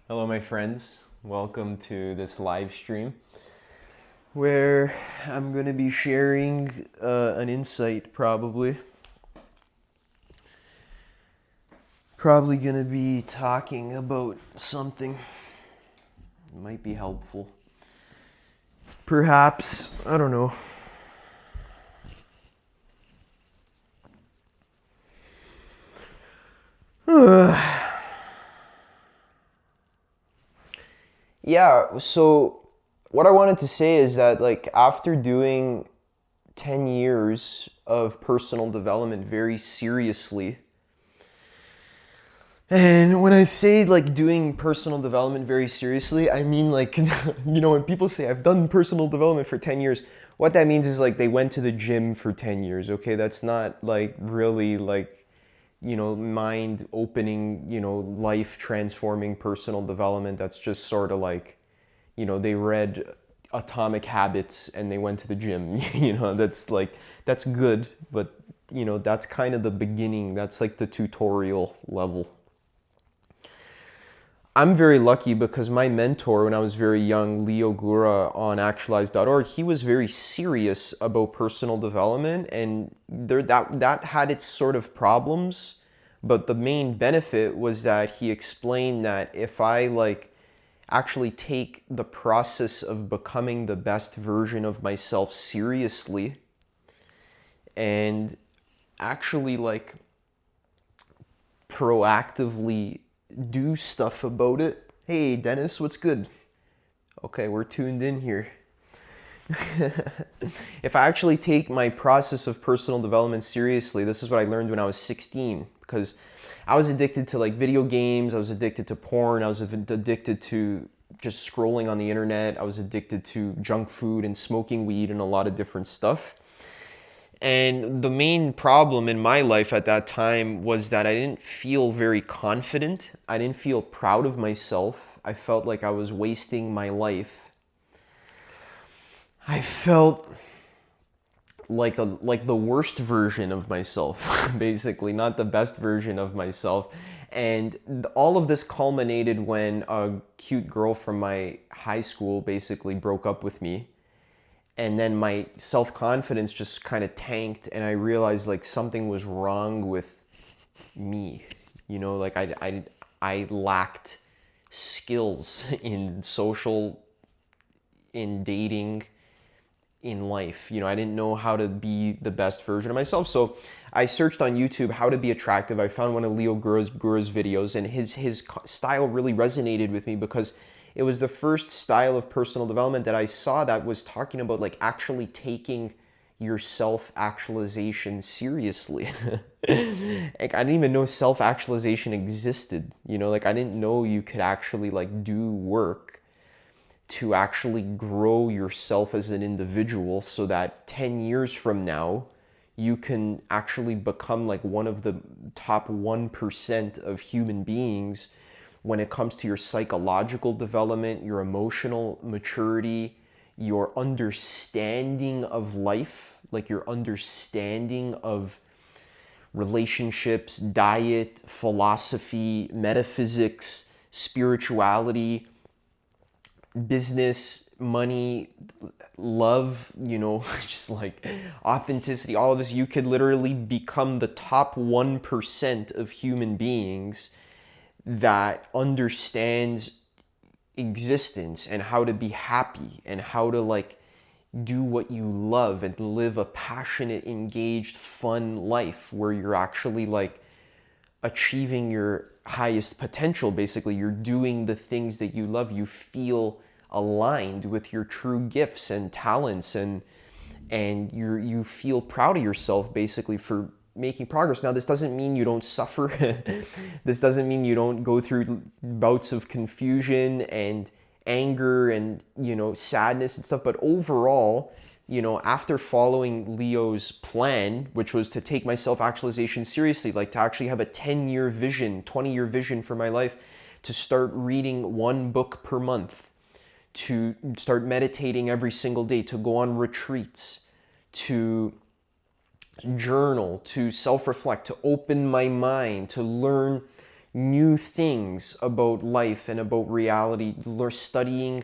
Hello, my friends. Welcome to this live stream where I'm going to be sharing an insight, probably. Probably going to be talking about something that might be helpful. Perhaps, I don't know. Yeah, so what I wanted to say is that, like, after doing 10 years of personal development very seriously, and when I say like doing personal development very seriously, I mean like, when people say I've done personal development for 10 years, what that means is like they went to the gym for 10 years, okay? That's not like really like, mind opening, life transforming personal development. That's just sort of like, they read Atomic Habits and they went to the gym. That's like, that's good, but that's kind of the beginning. That's like the tutorial level. I'm very lucky because my mentor when I was very young, Leo Gura on actualize.org, he was very serious about personal development, and that had its sort of problems, but the main benefit was that he explained that if I like actually take the process of becoming the best version of myself seriously and actually like proactively do stuff about it. Hey, Dennis, what's good? Okay, we're tuned in here. If I actually take my process of personal development seriously, this is what I learned when I was 16, because I was addicted to like video games, I was addicted to porn, I was addicted to just scrolling on the internet, I was addicted to junk food and smoking weed and a lot of different stuff. And the main problem in my life at that time was that I didn't feel very confident. I didn't feel proud of myself. I felt like I was wasting my life. I felt like the worst version of myself, basically, not the best version of myself. And all of this culminated when a cute girl from my high school basically broke up with me, and then my self-confidence just kind of tanked, and I realized like something was wrong with me. Like I lacked skills in social, in dating, in life. I didn't know how to be the best version of myself. So I searched on YouTube how to be attractive. I found one of Leo Gura's videos, and his style really resonated with me because it was the first style of personal development that I saw that was talking about like actually taking your self-actualization seriously. Like I didn't even know self-actualization existed. Like I didn't know you could actually like do work to actually grow yourself as an individual so that 10 years from now you can actually become like one of the top 1% of human beings when it comes to your psychological development, your emotional maturity, your understanding of life, like your understanding of relationships, diet, philosophy, metaphysics, spirituality, business, money, love, just like authenticity, all of this. You could literally become the top 1% of human beings that understands existence and how to be happy and how to like do what you love and live a passionate, engaged, fun life where you're actually like achieving your highest potential. Basically, you're doing the things that you love. You feel aligned with your true gifts and talents, and you feel proud of yourself basically for making progress. Now, this doesn't mean you don't suffer. This doesn't mean you don't go through bouts of confusion and anger and sadness and stuff, but overall, after following Leo's plan, which was to take my self-actualization seriously, like to actually have a 10-year vision, 20-year vision for my life, to start reading one book per month, to start meditating every single day, to go on retreats, to journal, to self-reflect, to open my mind, to learn new things about life and about reality, studying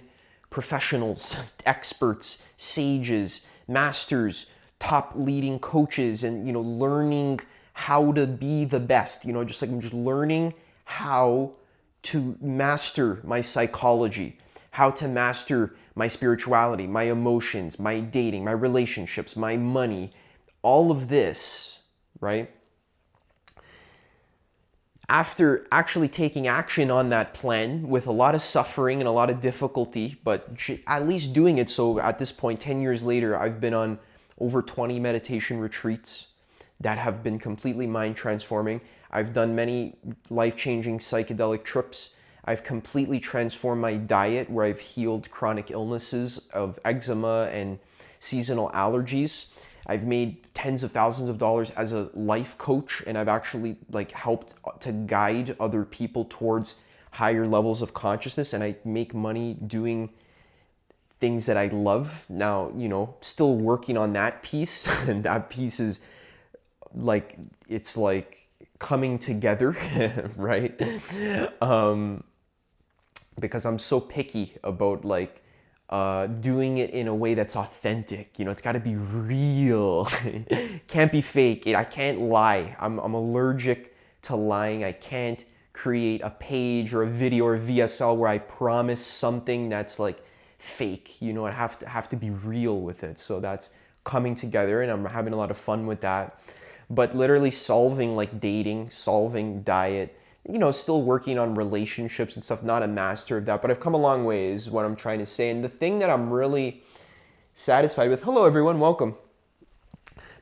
professionals, experts, sages, masters, top leading coaches, and learning how to be the best. Just like I'm just learning how to master my psychology, how to master my spirituality, my emotions, my dating, my relationships, my money, all of this, right? After actually taking action on that plan with a lot of suffering and a lot of difficulty, but at least doing it. So at this point, 10 years later, I've been on over 20 meditation retreats that have been completely mind transforming. I've done many life-changing psychedelic trips. I've completely transformed my diet, where I've healed chronic illnesses of eczema and seasonal allergies. I've made tens of thousands of dollars as a life coach, and I've actually helped to guide other people towards higher levels of consciousness, and I make money doing things that I love. Now, still working on that piece, and that piece is it's coming together, right? Because I'm so picky about doing it in a way that's authentic. It's got to be real. Can't be fake. I can't lie. I'm allergic to lying. I can't create a page or a video or VSL where I promise something that's fake. I have to be real with it. So that's coming together, and I'm having a lot of fun with that. But literally solving dating, solving diet, still working on relationships and stuff, not a master of that, but I've come a long way is what I'm trying to say. And the thing that I'm really satisfied with, hello everyone, welcome.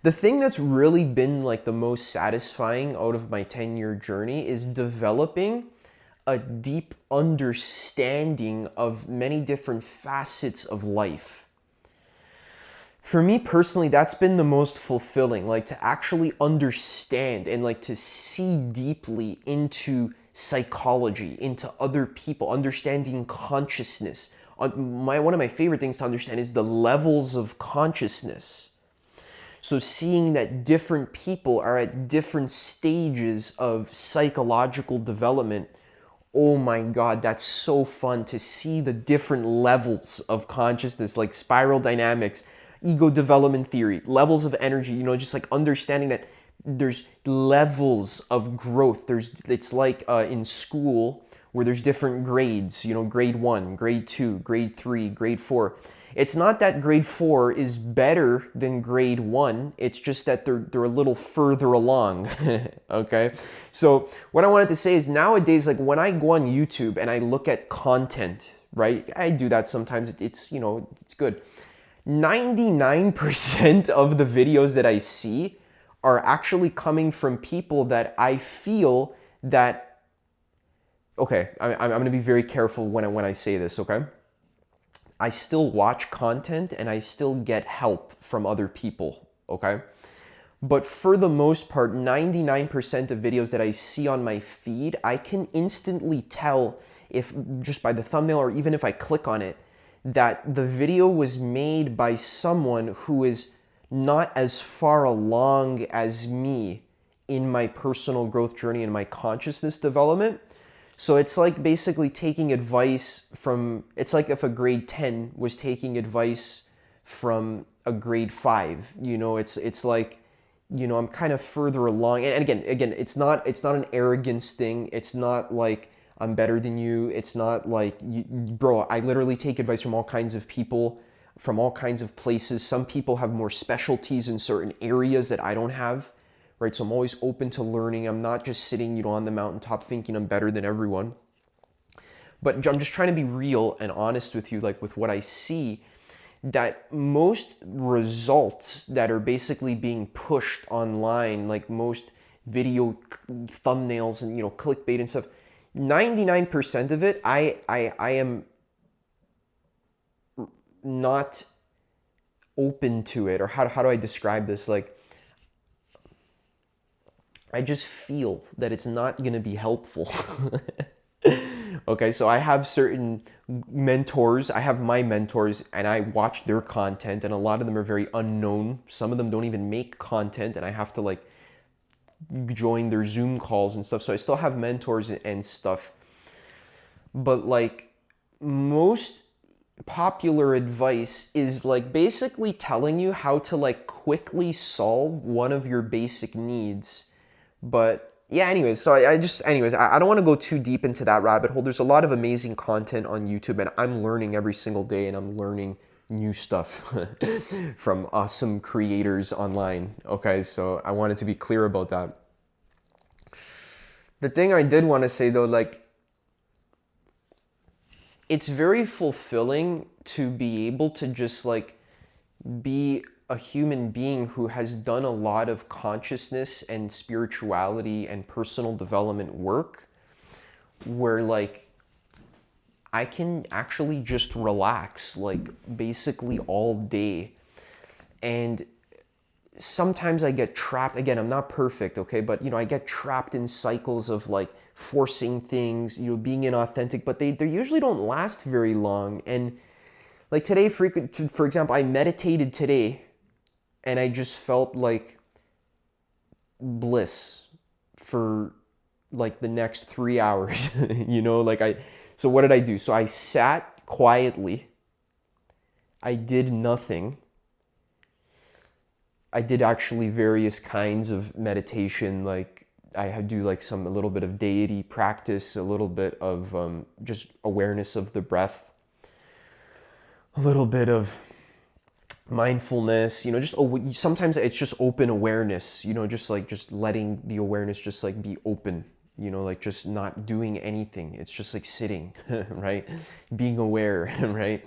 The thing that's really been the most satisfying out of my 10-year journey is developing a deep understanding of many different facets of life. For me personally, that's been the most fulfilling, to actually understand and to see deeply into psychology, into other people, understanding consciousness. One of my favorite things to understand is the levels of consciousness. So seeing that different people are at different stages of psychological development, oh my God, that's so fun to see the different levels of consciousness, like spiral dynamics, ego development theory, levels of energy, just understanding that there's levels of growth. It's in school where there's different grades, grade 1, grade 2, grade 3, grade 4. It's not that grade 4 is better than grade 1. It's just that they're a little further along, okay? So what I wanted to say is nowadays, when I go on YouTube and I look at content, right? I do that sometimes. It's good. 99% of the videos that I see are actually coming from people that I feel that, okay, I'm going to be very careful when I say this, okay? I still watch content and I still get help from other people, okay? But for the most part, 99% of videos that I see on my feed, I can instantly tell if just by the thumbnail or even if I click on it, that the video was made by someone who is not as far along as me in my personal growth journey and my consciousness development. So it's basically taking advice from, it's like if a grade 10 was taking advice from a grade 5, it's I'm kind of further along. And again, it's not an arrogance thing. It's not I'm better than you. It's not bro, I literally take advice from all kinds of people, from all kinds of places. Some people have more specialties in certain areas that I don't have, right? So I'm always open to learning. I'm not just sitting, on the mountaintop thinking I'm better than everyone. But I'm just trying to be real and honest with you, with what I see, that most results that are basically being pushed online, most video thumbnails and, clickbait and stuff, 99% of it, I am not open to it. Or how do I describe this? I just feel that it's not going to be helpful. Okay, so I have certain mentors. I have my mentors and I watch their content, and a lot of them are very unknown. Some of them don't even make content, and I have to join their Zoom calls and stuff. So I still have mentors and stuff. But like most popular advice is like basically telling you how to like quickly solve one of your basic needs. But yeah, anyways, so I don't want to go too deep into that rabbit hole. There's a lot of amazing content on YouTube, and I'm learning every single day, and I'm learning new stuff from awesome creators online. Okay, so I wanted to be clear about that. The thing I did want to say though, like, it's very fulfilling to be able to just like be a human being who has done a lot of consciousness and spirituality and personal development work, where like I can actually just relax like basically all day. And sometimes I get trapped. Again, I'm not perfect, okay? But, I get trapped in cycles of like forcing things, being inauthentic, but they usually don't last very long. And like today, for example, I meditated today and I just felt like bliss for like the next 3 hours, so what did I do? So I sat quietly. I did nothing. I did actually various kinds of meditation, like I do like a little bit of deity practice, a little bit of just awareness of the breath, a little bit of mindfulness, sometimes it's just open awareness, just letting the awareness just like be open, like just not doing anything. It's just like sitting, right? Being aware, right?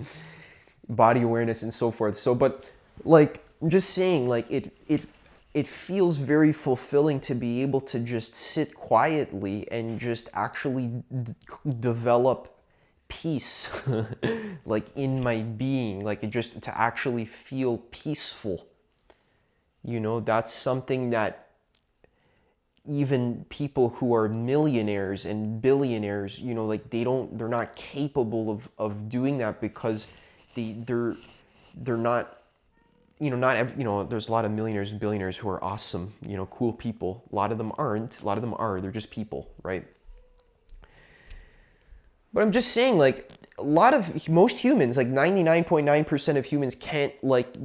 Body awareness and so forth. So, but like, I'm just saying, like it feels very fulfilling to be able to just sit quietly and just actually develop peace, like in my being, like it just to actually feel peaceful. That's something that even people who are millionaires and billionaires, like they're not capable of doing that, because they're not, there's a lot of millionaires and billionaires who are awesome, cool people. A lot of them aren't. A lot of them are. They're just people, right? But I'm just saying, like, most humans, like 99.9% of humans can't, like,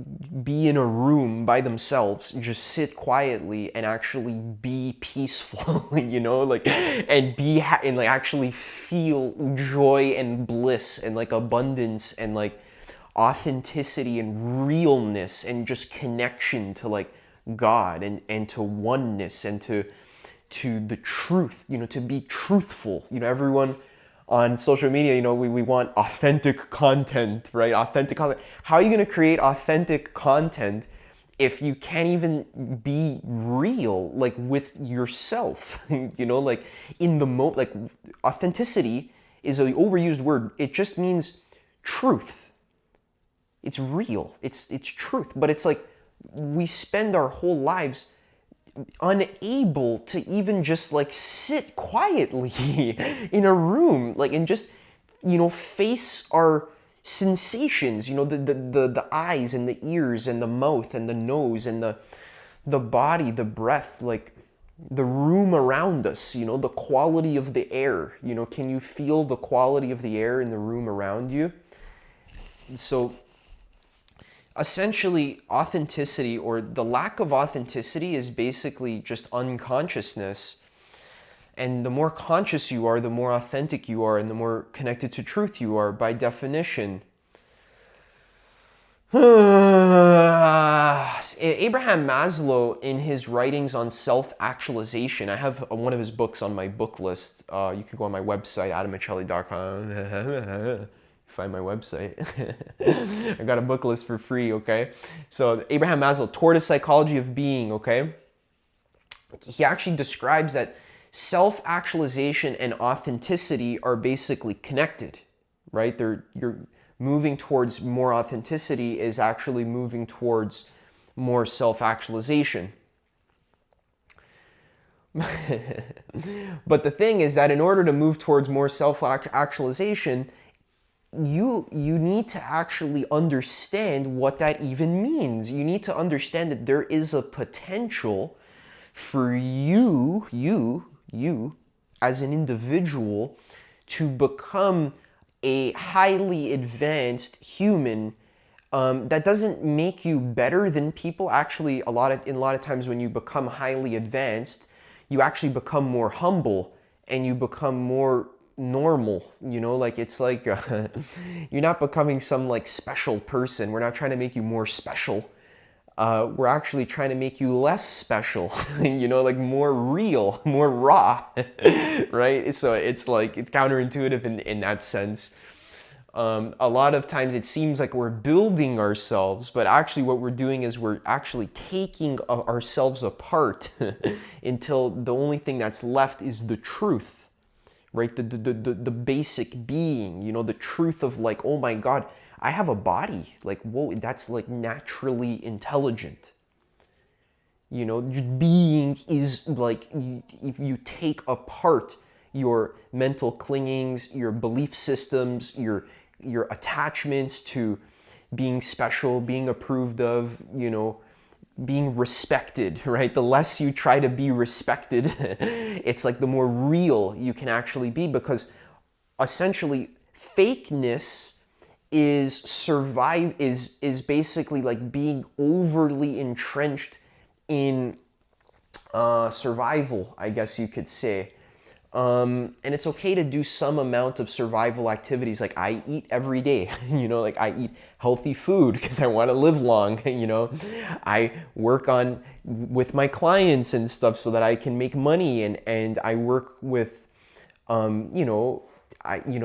be in a room by themselves, just sit quietly and actually be peaceful, and actually feel joy and bliss and, like, abundance and, like, authenticity and realness and just connection to like God and to oneness and to the truth, to be truthful. Everyone on social media, we want authentic content, right? Authentic content. How are you going to create authentic content if you can't even be real, like with yourself? Like in the moment, like authenticity is an overused word. It just means truth. It's real. It's truth. But it's like we spend our whole lives unable to even just like sit quietly in a room, like, and just, face our sensations, the eyes and the ears and the mouth and the nose and the body, the breath, like the room around us, the quality of the air, can you feel the quality of the air in the room around you? So essentially, authenticity, or the lack of authenticity, is basically just unconsciousness. And the more conscious you are, the more authentic you are, and the more connected to truth you are, by definition. Abraham Maslow, in his writings on self-actualization, I have one of his books on my book list. You can go on my website, adammichelli.com. Find my website. I got a book list for free, okay? So Abraham Maslow, Toward a Psychology of Being, okay? He actually describes that self-actualization and authenticity are basically connected, right? You're moving towards more authenticity is actually moving towards more self-actualization. But the thing is that in order to move towards more self-actualization, you need to actually understand what that even means. You need to understand that there is a potential for you as an individual to become a highly advanced human. That doesn't make you better than people. Actually, in a lot of times when you become highly advanced, you actually become more humble and you become more normal. You know, like it's like you're not becoming some like special person. We're not trying to make you more special. We're actually trying to make you less special, you know, like more real, more raw, right? So it's like it's counterintuitive in that sense. A lot of times it seems like we're building ourselves, but actually what we're doing is we're actually taking ourselves apart until the only thing that's left is the truth, right? The basic being, you know, the truth of like, oh my God, I have a body. Like, whoa, that's like naturally intelligent. You know, being is like, if you take apart your mental clingings, your belief systems, your attachments to being special, being approved of, you know, being respected, right? The less you try to be respected, it's like the more real you can actually be, because essentially fakeness is basically like being overly entrenched in survival, I guess you could say. And it's okay to do some amount of survival activities. Like I eat every day, you know, like I eat healthy food because I want to live long, you know. I work on with my clients and stuff so that I can make money, and I work with, you know,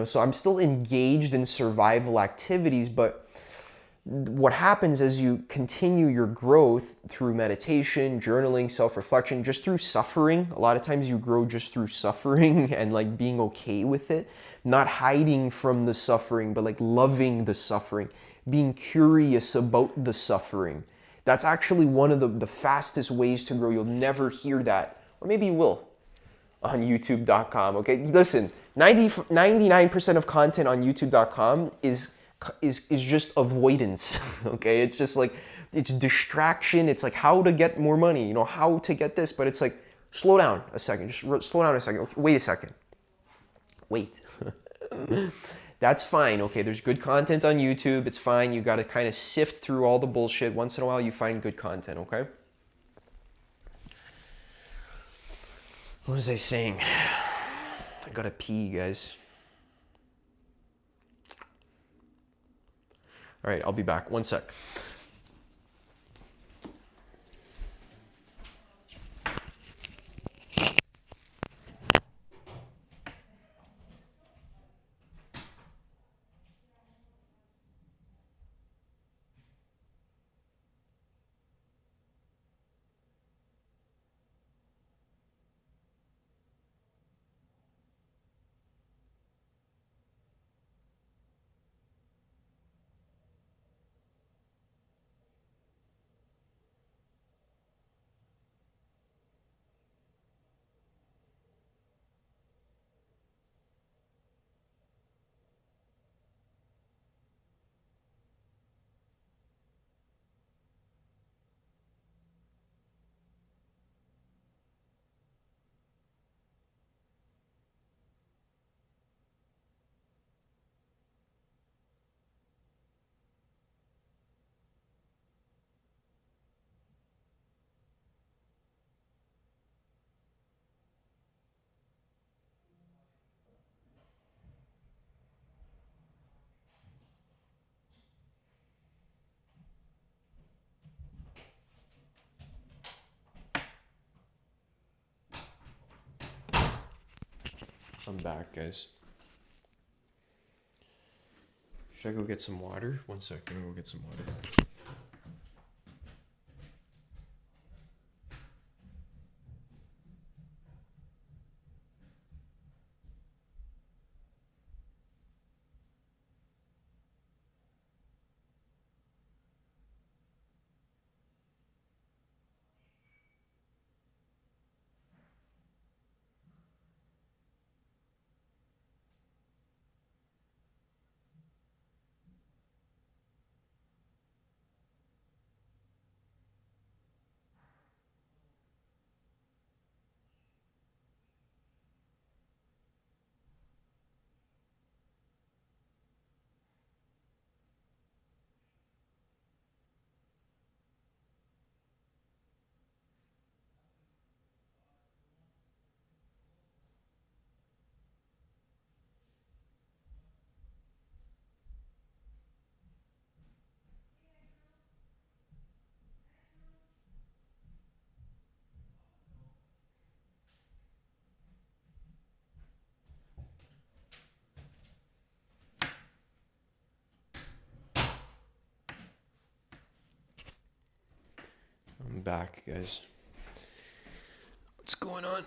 so I'm still engaged in survival activities, but what happens as you continue your growth through meditation, journaling, self-reflection, just through suffering. A lot of times you grow just through suffering and like being okay with it, not hiding from the suffering, but like loving the suffering, being curious about the suffering. That's actually one of the fastest ways to grow. You'll never hear that, or maybe you will, on youtube.com. Okay, listen, 99% of content on youtube.com is just avoidance. Okay, it's just like, it's distraction. It's like how to get more money, you know, how to get this, but it's like, slow down a second, just slow down a second. Okay, wait a second, wait. That's fine. Okay, there's good content on YouTube. It's fine. You got to kind of sift through all the bullshit. Once in a while you find good content. Okay, what was I saying? I gotta pee, guys. All right, I'll be back. One sec. I'm back, guys. Should I go get some water? One second, I'll go get some water. back, guys. What's going on?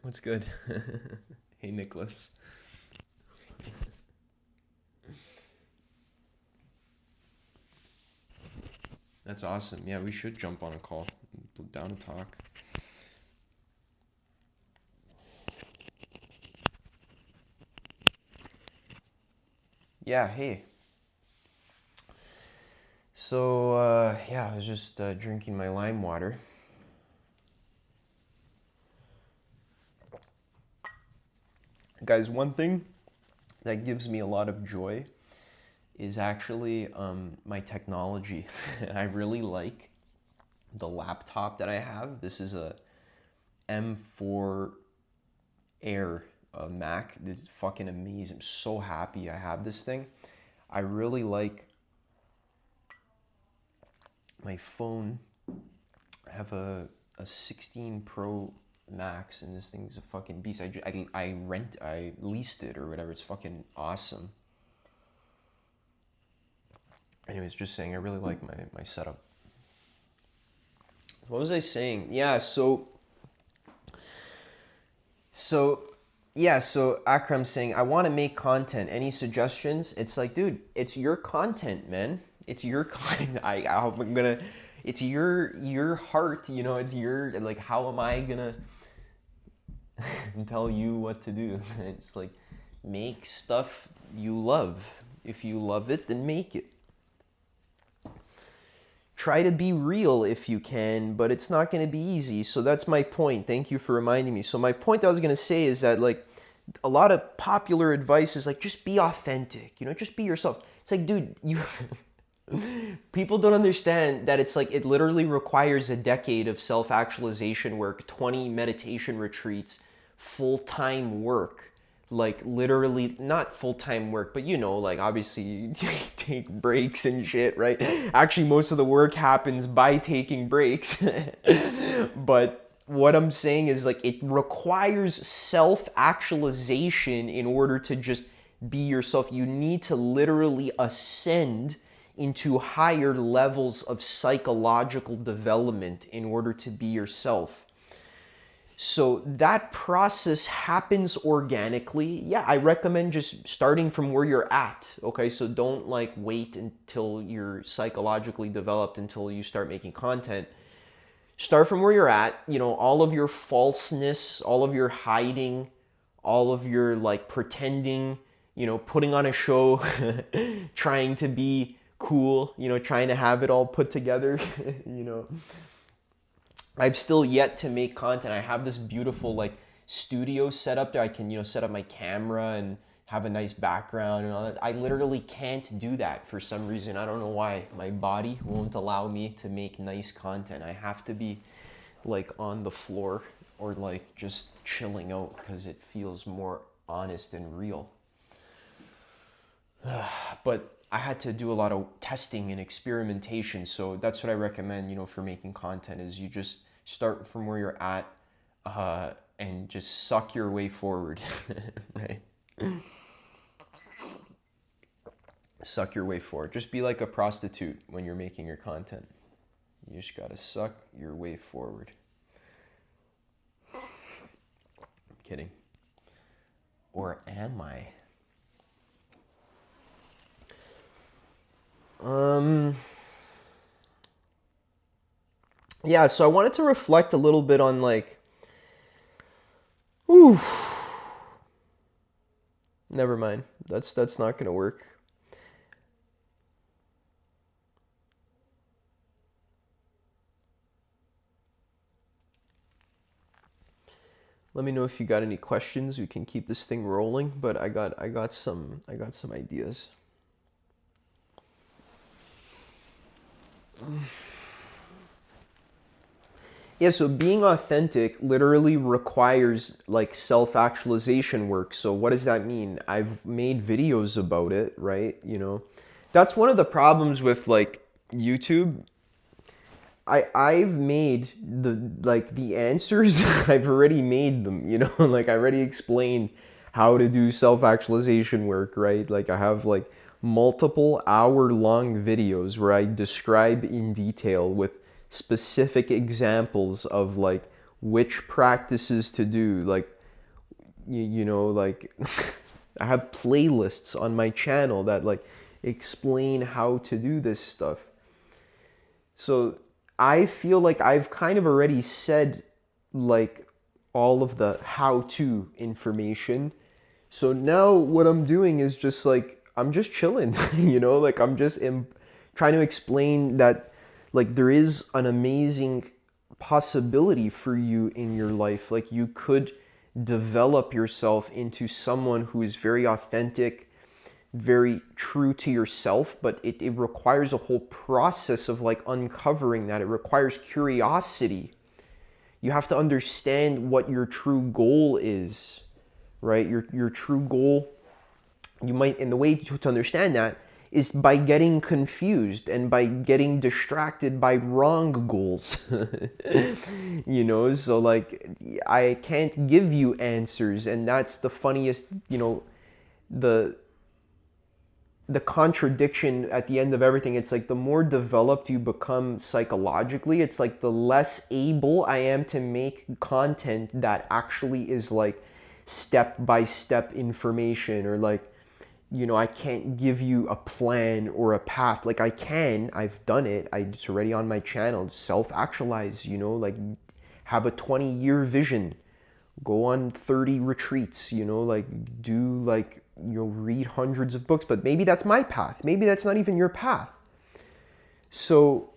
What's good? Hey, Nicholas. That's awesome. Yeah, we should jump on a call. Down to talk. Yeah, hey. So, yeah, I was just drinking my lime water. Guys, one thing that gives me a lot of joy is actually my technology. I really like the laptop that I have. This is a M4 Air Mac. It's fucking amazing. I'm so happy I have this thing. I really like my phone. I have a 16 Pro Max, and this thing's a fucking beast. I leased it or whatever. It's fucking awesome. Anyways, just saying, I really like my setup. What was I saying? Yeah, so Akram's saying, I want to make content. Any suggestions? It's like, dude, it's your content, man. It's your content. I'm gonna. It's your heart. You know, it's your, like. How am I gonna tell you what to do? It's like, make stuff you love. If you love it, then make it. Try to be real if you can, but it's not going to be easy. So that's my point. Thank you for reminding me. So my point I was going to say is that, like, a lot of popular advice is like, just be authentic, you know, just be yourself. It's like, dude, you people don't understand that it's like, it literally requires a decade of self-actualization work, 20 meditation retreats, full-time work. Like, literally, not full-time work, but you know, like, obviously you take breaks and shit, right? Actually, most of the work happens by taking breaks. But what I'm saying is, like, it requires self-actualization in order to just be yourself. You need to literally ascend into higher levels of psychological development in order to be yourself. So that process happens organically. Yeah, I recommend just starting from where you're at. Okay, so don't like wait until you're psychologically developed until you start making content. Start from where you're at. You know, all of your falseness, all of your hiding, all of your like pretending, you know, putting on a show, trying to be cool, you know, trying to have it all put together, you know. I've still yet to make content. I have this beautiful like studio set up there. I can, you know, set up my camera and have a nice background and all that. I literally can't do that for some reason. I don't know why. My body won't allow me to make nice content. I have to be like on the floor or like just chilling out because it feels more honest and real. But I had to do a lot of testing and experimentation. So that's what I recommend, you know, for making content is you just start from where you're at and just suck your way forward, right? Suck your way forward. Just be like a prostitute when you're making your content. You just gotta suck your way forward. I'm kidding. Or am I? Yeah, so I wanted to reflect a little bit on like, ooh, never mind. That's not gonna work. Let me know if you got any questions. We can keep this thing rolling, but I got some ideas. Yeah, so being authentic literally requires like self-actualization work. So what does that mean? I've made videos about it, right? You know, that's one of the problems with like YouTube. I've made the answers. I've already made them, you know, like I already explained how to do self-actualization work, right? Like I have like multiple hour-long videos where I describe in detail with specific examples of like which practices to do. Like like I have playlists on my channel that like explain how to do this stuff. So I feel like I've kind of already said like all of the how to information. So now what I'm doing is just like I'm just chilling, like trying to explain that like there is an amazing possibility for you in your life. Like you could develop yourself into someone who is very authentic, very true to yourself, but it requires a whole process of like uncovering that. It requires curiosity. You have to understand what your true goal is, right? Your true goal, you might, and the way to understand that is by getting confused and by getting distracted by wrong goals. So like I can't give you answers, and that's the funniest, the the contradiction at the end of everything. It's like the more developed you become psychologically, it's like the less able I am to make content that actually is like step by step information, or like, I can't give you a plan or a path. Like I've done it. It's already on my channel. Self actualize, like have a 20-year vision, go on 30 retreats, like do like, read hundreds of books. But maybe that's my path. Maybe that's not even your path. So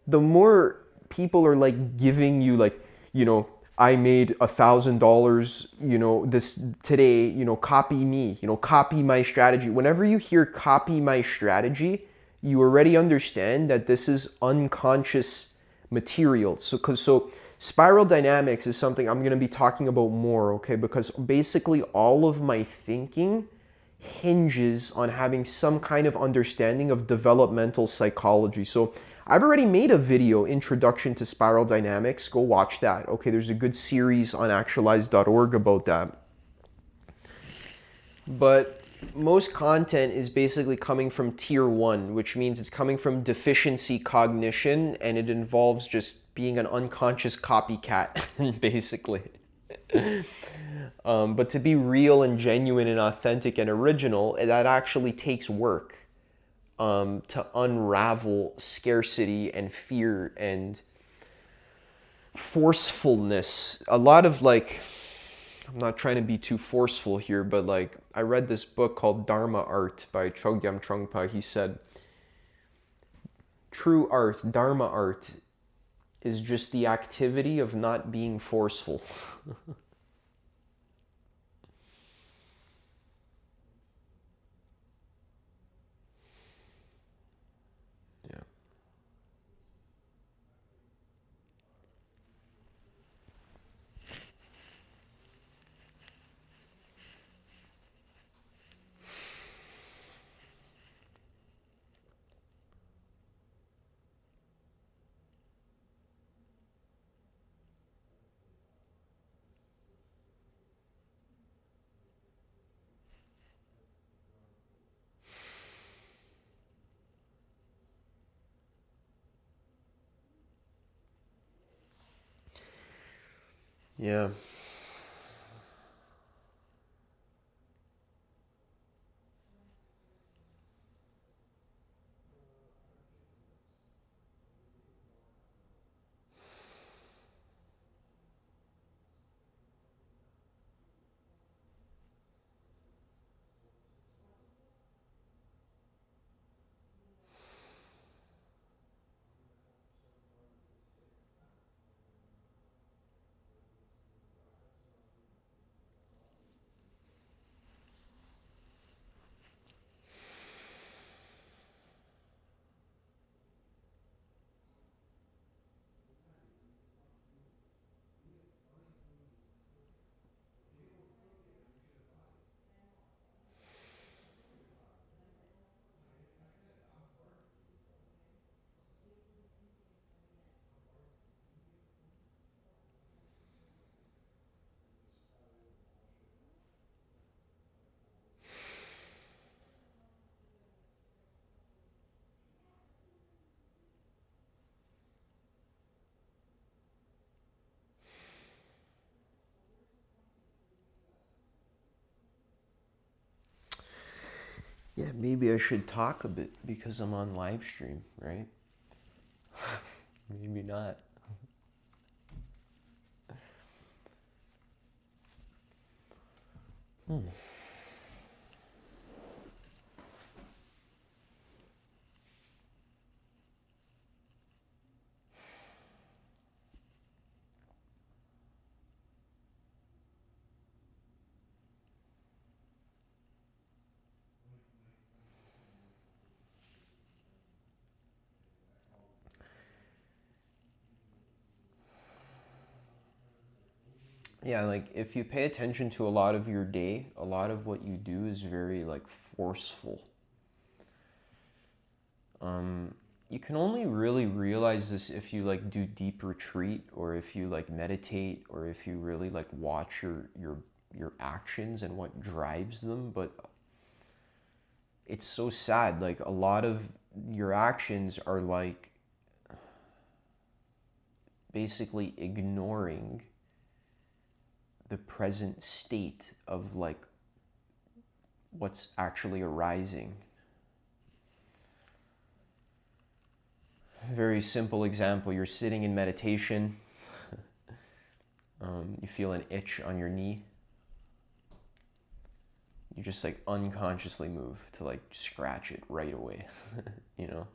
the more people are like giving you like, I made $1,000, this today, copy me, copy my strategy. Whenever you hear copy my strategy, you already understand that this is unconscious material. So spiral dynamics is something I'm going to be talking about more, okay? Because basically all of my thinking hinges on having some kind of understanding of developmental psychology. So I've already made a video, Introduction to Spiral Dynamics. Go watch that. Okay, there's a good series on actualize.org about that. But most content is basically coming from tier 1, which means it's coming from deficiency cognition, and it involves just being an unconscious copycat, basically. But to be real and genuine and authentic and original, that actually takes work. To unravel scarcity and fear and forcefulness. A lot of like, I'm not trying to be too forceful here, but like I read this book called Dharma Art by Chogyam Trungpa. He said, true art, Dharma art, is just the activity of not being forceful. Yeah. Yeah. Yeah, maybe I should talk a bit because I'm on live stream, right? Maybe not. Yeah, like if you pay attention to a lot of your day, a lot of what you do is very like forceful. You can only really realize this if you like do deep retreat or if you like meditate or if you really like watch your actions and what drives them. But it's so sad. Like a lot of your actions are like basically ignoring the present state of like what's actually arising. Very simple example, you're sitting in meditation, you feel an itch on your knee, you just like unconsciously move to like scratch it right away. you know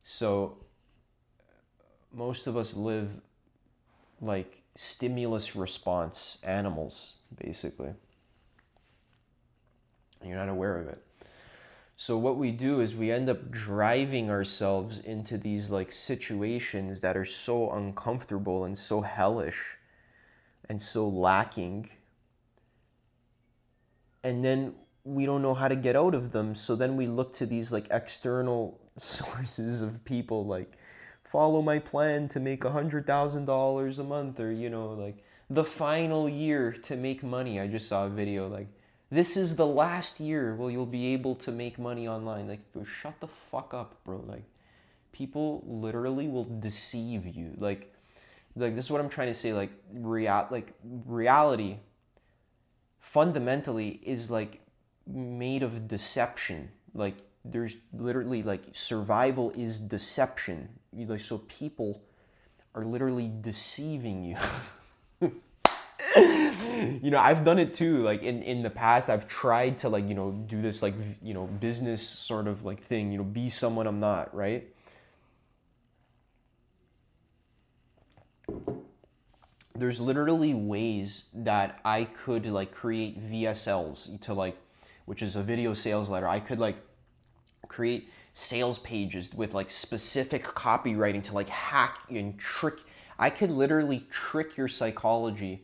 so most of us live like stimulus response animals, basically. You're not aware of it. So what we do is we end up driving ourselves into these like situations that are so uncomfortable and so hellish and so lacking. And then we don't know how to get out of them. So then we look to these like external sources of people like follow my plan to make $100,000 a month, or like the final year to make money. I just saw a video like this is the last year where you'll be able to make money online. Like, bro, shut the fuck up, bro. Like, people literally will deceive you. Like this is what I'm trying to say. Like, reality fundamentally is like made of deception. Like, there's literally like survival is deception. Like, so people are literally deceiving you. I've done it too. Like in the past, I've tried to like, do this like, business sort of like thing, be someone I'm not, right? There's literally ways that I could like create VSLs to like, which is a video sales letter. I could like create sales pages with like specific copywriting to like hack and trick. I could literally trick your psychology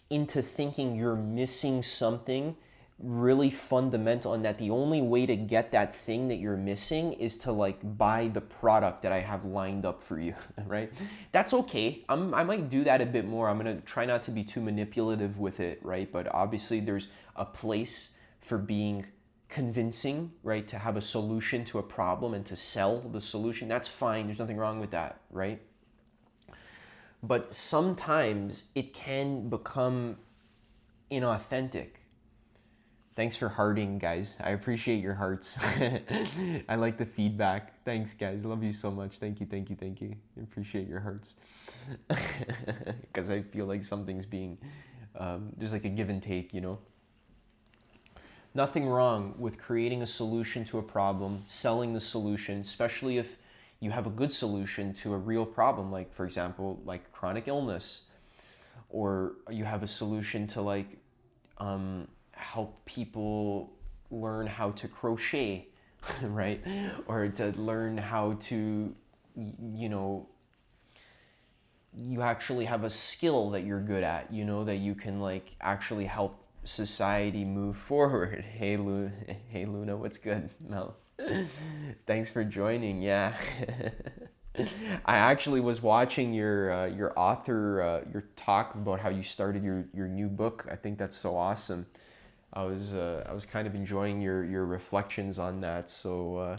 into thinking you're missing something really fundamental, and that the only way to get that thing that you're missing is to like buy the product that I have lined up for you. Right? That's okay. I might do that a bit more. I'm gonna try not to be too manipulative with it, right? But obviously there's a place for being convincing, right? To have a solution to a problem and to sell the solution. That's fine. There's nothing wrong with that, right? But sometimes it can become inauthentic. Thanks for hearting, guys. I appreciate your hearts. I like the feedback. Thanks, guys. Love you so much. Thank you, thank you, thank you. I appreciate your hearts. Because I feel like something's being, there's like a give and take, Nothing wrong with creating a solution to a problem, selling the solution, especially if you have a good solution to a real problem, like, for example, like chronic illness, or you have a solution to like help people learn how to crochet, right? Or to learn how to, you actually have a skill that you're good at, that you can like actually help society move forward. Hey, hey Luna, what's good? Mel, thanks for joining. Yeah. I actually was watching your author your talk about how you started your new book. I think that's so awesome. I was kind of enjoying your reflections on that. So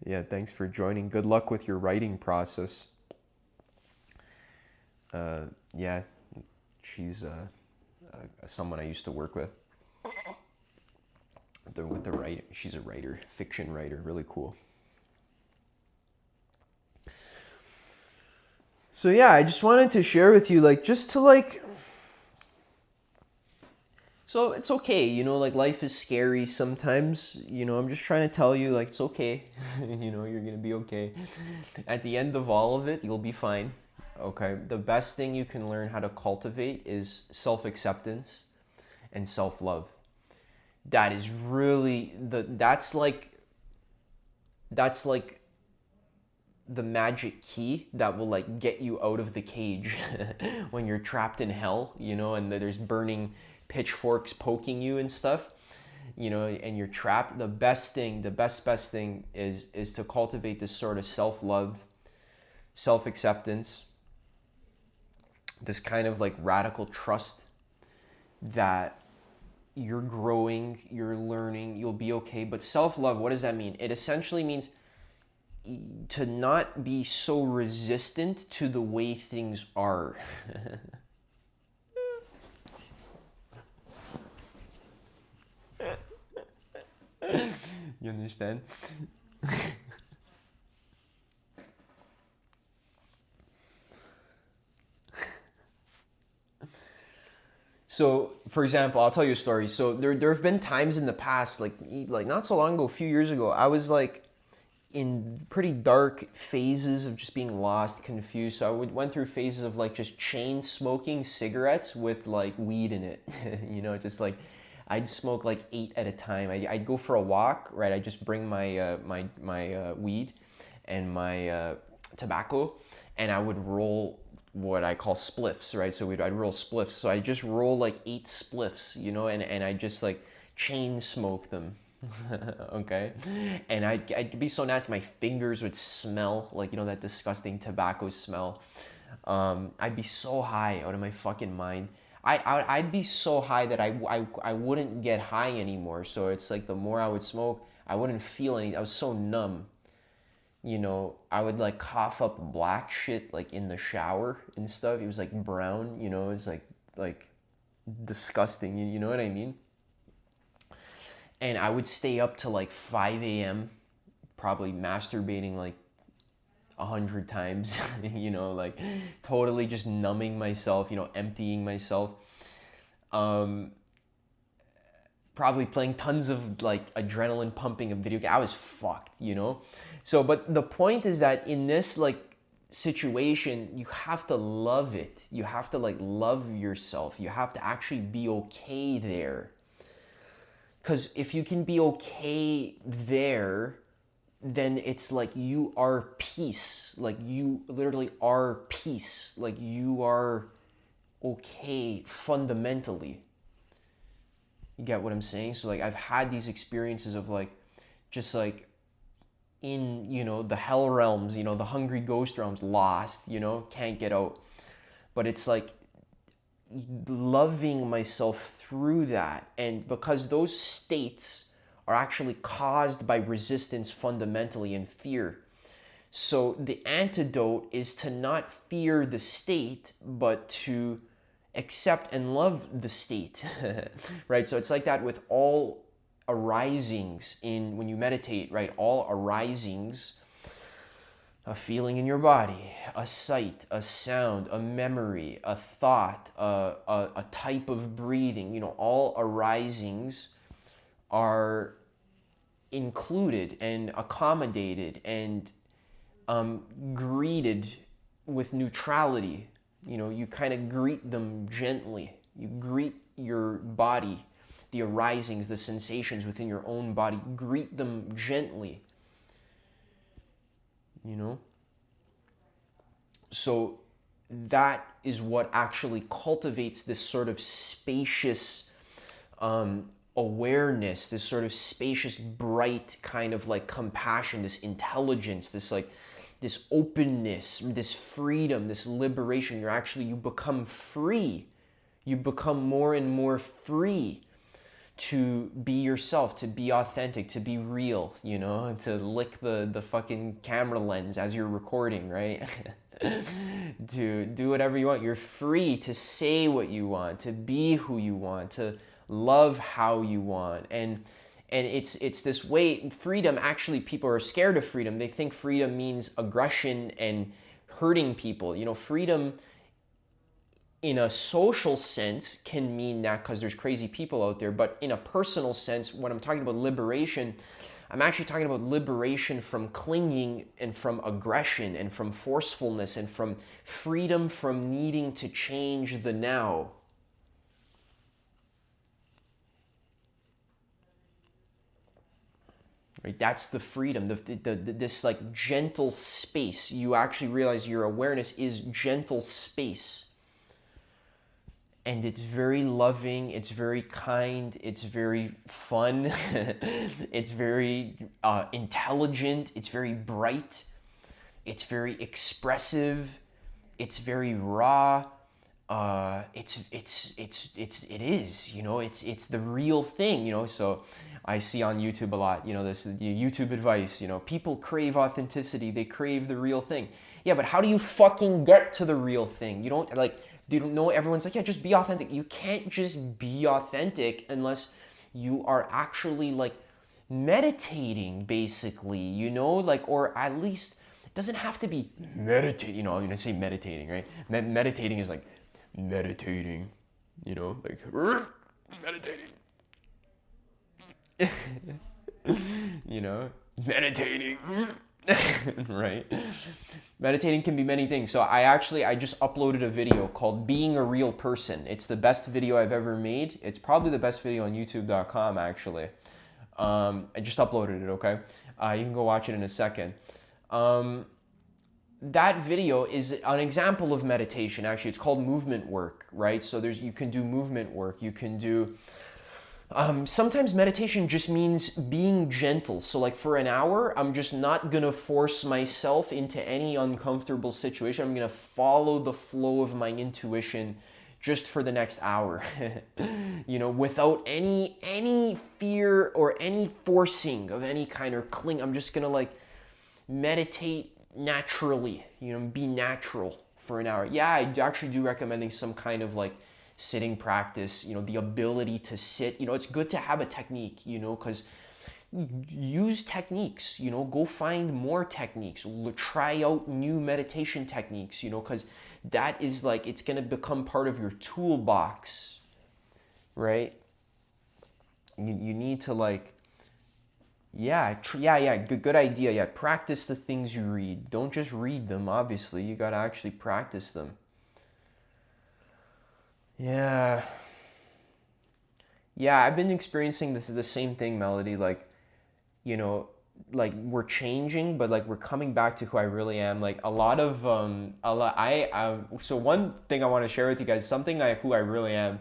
yeah, thanks for joining. Good luck with your writing process. Yeah, she's someone I used to work with. with the writer. She's a writer, fiction writer, really cool. So yeah, I just wanted to share with you, like, just to like, so it's okay, you know, like life is scary sometimes, you know, I'm just trying to tell you, like, it's okay, you know, you're gonna be okay. At the end of all of it, you'll be fine, okay? The best thing you can learn how to cultivate is self-acceptance and self-love. That is really that's like the magic key that will like get you out of the cage when you're trapped in hell, you know, and there's burning pitchforks poking you and stuff, you know, and you're trapped. The best thing, the best thing is to cultivate this sort of self-love, self-acceptance, this kind of like radical trust that you're growing, you're learning, you'll be okay. But self-love, what does that mean? It essentially means to not be so resistant to the way things are. You understand? So, for example, I'll tell you a story. So there have been times in the past, like not so long ago, a few years ago, I was like in pretty dark phases of just being lost, confused. So went through phases of like just chain smoking cigarettes with like weed in it. You know, just like I'd smoke like 8 at a time. I'd go for a walk, right? I'd just bring my weed and my tobacco, and I would roll what I call spliffs, right? So I'd roll spliffs. So I just roll like 8 spliffs, you know, and I just like chain smoke them. Okay, and I'd be so nasty. My fingers would smell like, you know, that disgusting tobacco smell. I'd be so high out of my fucking mind. I'd be so high that I wouldn't get high anymore. So it's like the more I would smoke, I wouldn't feel any. I was so numb. You know, I would like cough up black shit like in the shower and stuff. It was like brown. You know, it's like disgusting. You know what I mean? And I would stay up to like 5 a.m. probably masturbating like 100 times, you know, like totally just numbing myself, you know, emptying myself. Um, Probably playing tons of like adrenaline pumping of video game. I was fucked, you know. So, but the point is that in this like situation, you have to love it. You have to like love yourself. You have to actually be okay there. Because if you can be okay there, then it's like you are peace. Like you literally are peace. Like you are okay fundamentally. You get what I'm saying? So like I've had these experiences of like just like in, you know, the hell realms, you know, the hungry ghost realms, lost, you know, can't get out. But it's like loving myself through that. And because those states are actually caused by resistance fundamentally and fear. So the antidote is to not fear the state, but to accept and love the state. Right? So it's like that with all arisings in when you meditate, right? All arisings, a feeling in your body, a sight, a sound, a memory, a thought, a type of breathing, you know, all arisings are included and accommodated and greeted with neutrality. You know, you kind of greet them gently. You greet your body, the arisings, the sensations within your own body, greet them gently. You know? So that is what actually cultivates this sort of spacious awareness, this sort of spacious, bright kind of like compassion, this intelligence, this like this openness, this freedom, this liberation. You become free. You become more and more free to be yourself, to be authentic, to be real, you know, to lick the fucking camera lens as you're recording, right? To do whatever you want. You're free to say what you want, to be who you want, to love how you want. And And it's this way, freedom, actually people are scared of freedom. They think freedom means aggression and hurting people. You know, freedom in a social sense can mean that because there's crazy people out there, but in a personal sense, when I'm talking about liberation, I'm actually talking about liberation from clinging and from aggression and from forcefulness and from freedom from needing to change the now. Right? That's the freedom, this like gentle space. You actually realize your awareness is gentle space. And it's very loving, it's very kind, it's very fun, it's very intelligent, it's very bright, it's very expressive, it's very raw. It is, you know, it's the real thing, you know. So I see on YouTube a lot, you know, this is YouTube advice, you know, people crave authenticity, they crave the real thing. Yeah, but how do you fucking get to the real thing? You don't like, you don't know, everyone's like, yeah, just be authentic. You can't just be authentic unless you are actually like meditating, basically, you know, like, or at least it doesn't have to be meditate, you know, I'm gonna say meditating, right? Meditating is like meditating, you know, like meditating. You know, meditating. Right? Meditating can be many things. So I just uploaded a video called Being a Real Person. It's the best video I've ever made. It's probably the best video on youtube.com, actually. I just uploaded it, okay? You can go watch it in a second. That video is an example of meditation. Actually, it's called movement work, right? So you can do movement work. You can do sometimes meditation just means being gentle. So like for an hour, I'm just not gonna force myself into any uncomfortable situation. I'm gonna follow the flow of my intuition just for the next hour. You know, without any fear or any forcing of any kind or cling. I'm just gonna like meditate naturally, you know, be natural for an hour. Yeah, I actually do recommending some kind of like sitting practice, you know, the ability to sit. You know, it's good to have a technique, you know, because use techniques, you know, go find more techniques, try out new meditation techniques, you know, because that is like, it's going to become part of your toolbox, right? You need to like, yeah, good idea. Yeah, practice the things you read. Don't just read them, obviously. You got to actually practice them. Yeah. Yeah, I've been experiencing the same thing, Melody. Like, you know, like we're changing, but like we're coming back to who I really am. Like a lot. So one thing I want to share with you guys, who I really am,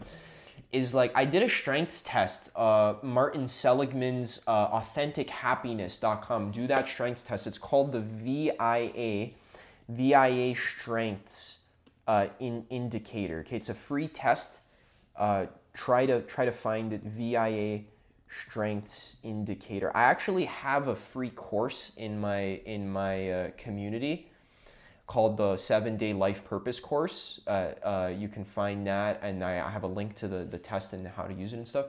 is like I did a strengths test. Martin Seligman's AuthenticHappiness.com. Do that strengths test. It's called the VIA Strengths Indicator. Okay, it's a free test. Try to find it. VIA Strengths Indicator. I actually have a free course in my community called the 7-Day Life Purpose course. You can find that, and I have a link to the test and how to use it and stuff.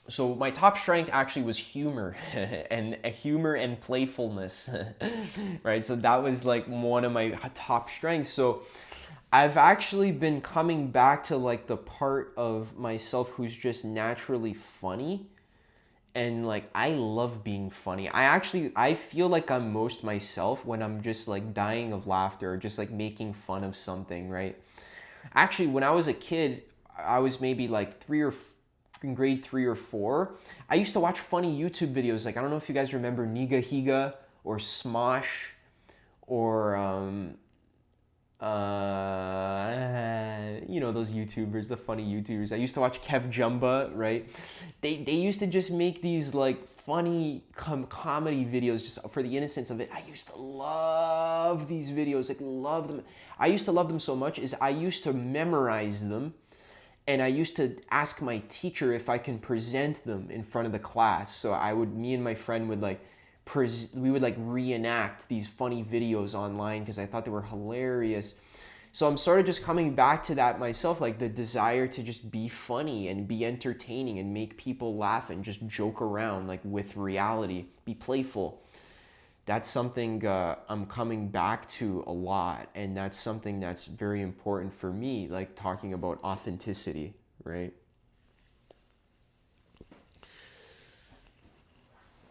So my top strength actually was humor and playfulness, right? So that was like one of my top strengths. So I've actually been coming back to like the part of myself who's just naturally funny. And like, I love being funny. I feel like I'm most myself when I'm just like dying of laughter or just like making fun of something, right? Actually, when I was a kid, I was maybe like in grade 3 or 4. I used to watch funny YouTube videos. Like, I don't know if you guys remember Niga Higa or Smosh or you know, those YouTubers, the funny YouTubers. I used to watch Kev Jumba, right? They used to just make these like funny comedy videos just for the innocence of it. I used to love these videos, like love them. I used to love them so much is I used to memorize them, and I used to ask my teacher if I can present them in front of the class. So me and my friend would like we would like reenact these funny videos online because I thought they were hilarious. So I'm sort of just coming back to that myself, like the desire to just be funny and be entertaining and make people laugh and just joke around like with reality, be playful. That's something I'm coming back to a lot, and that's something that's very important for me, like talking about authenticity, right?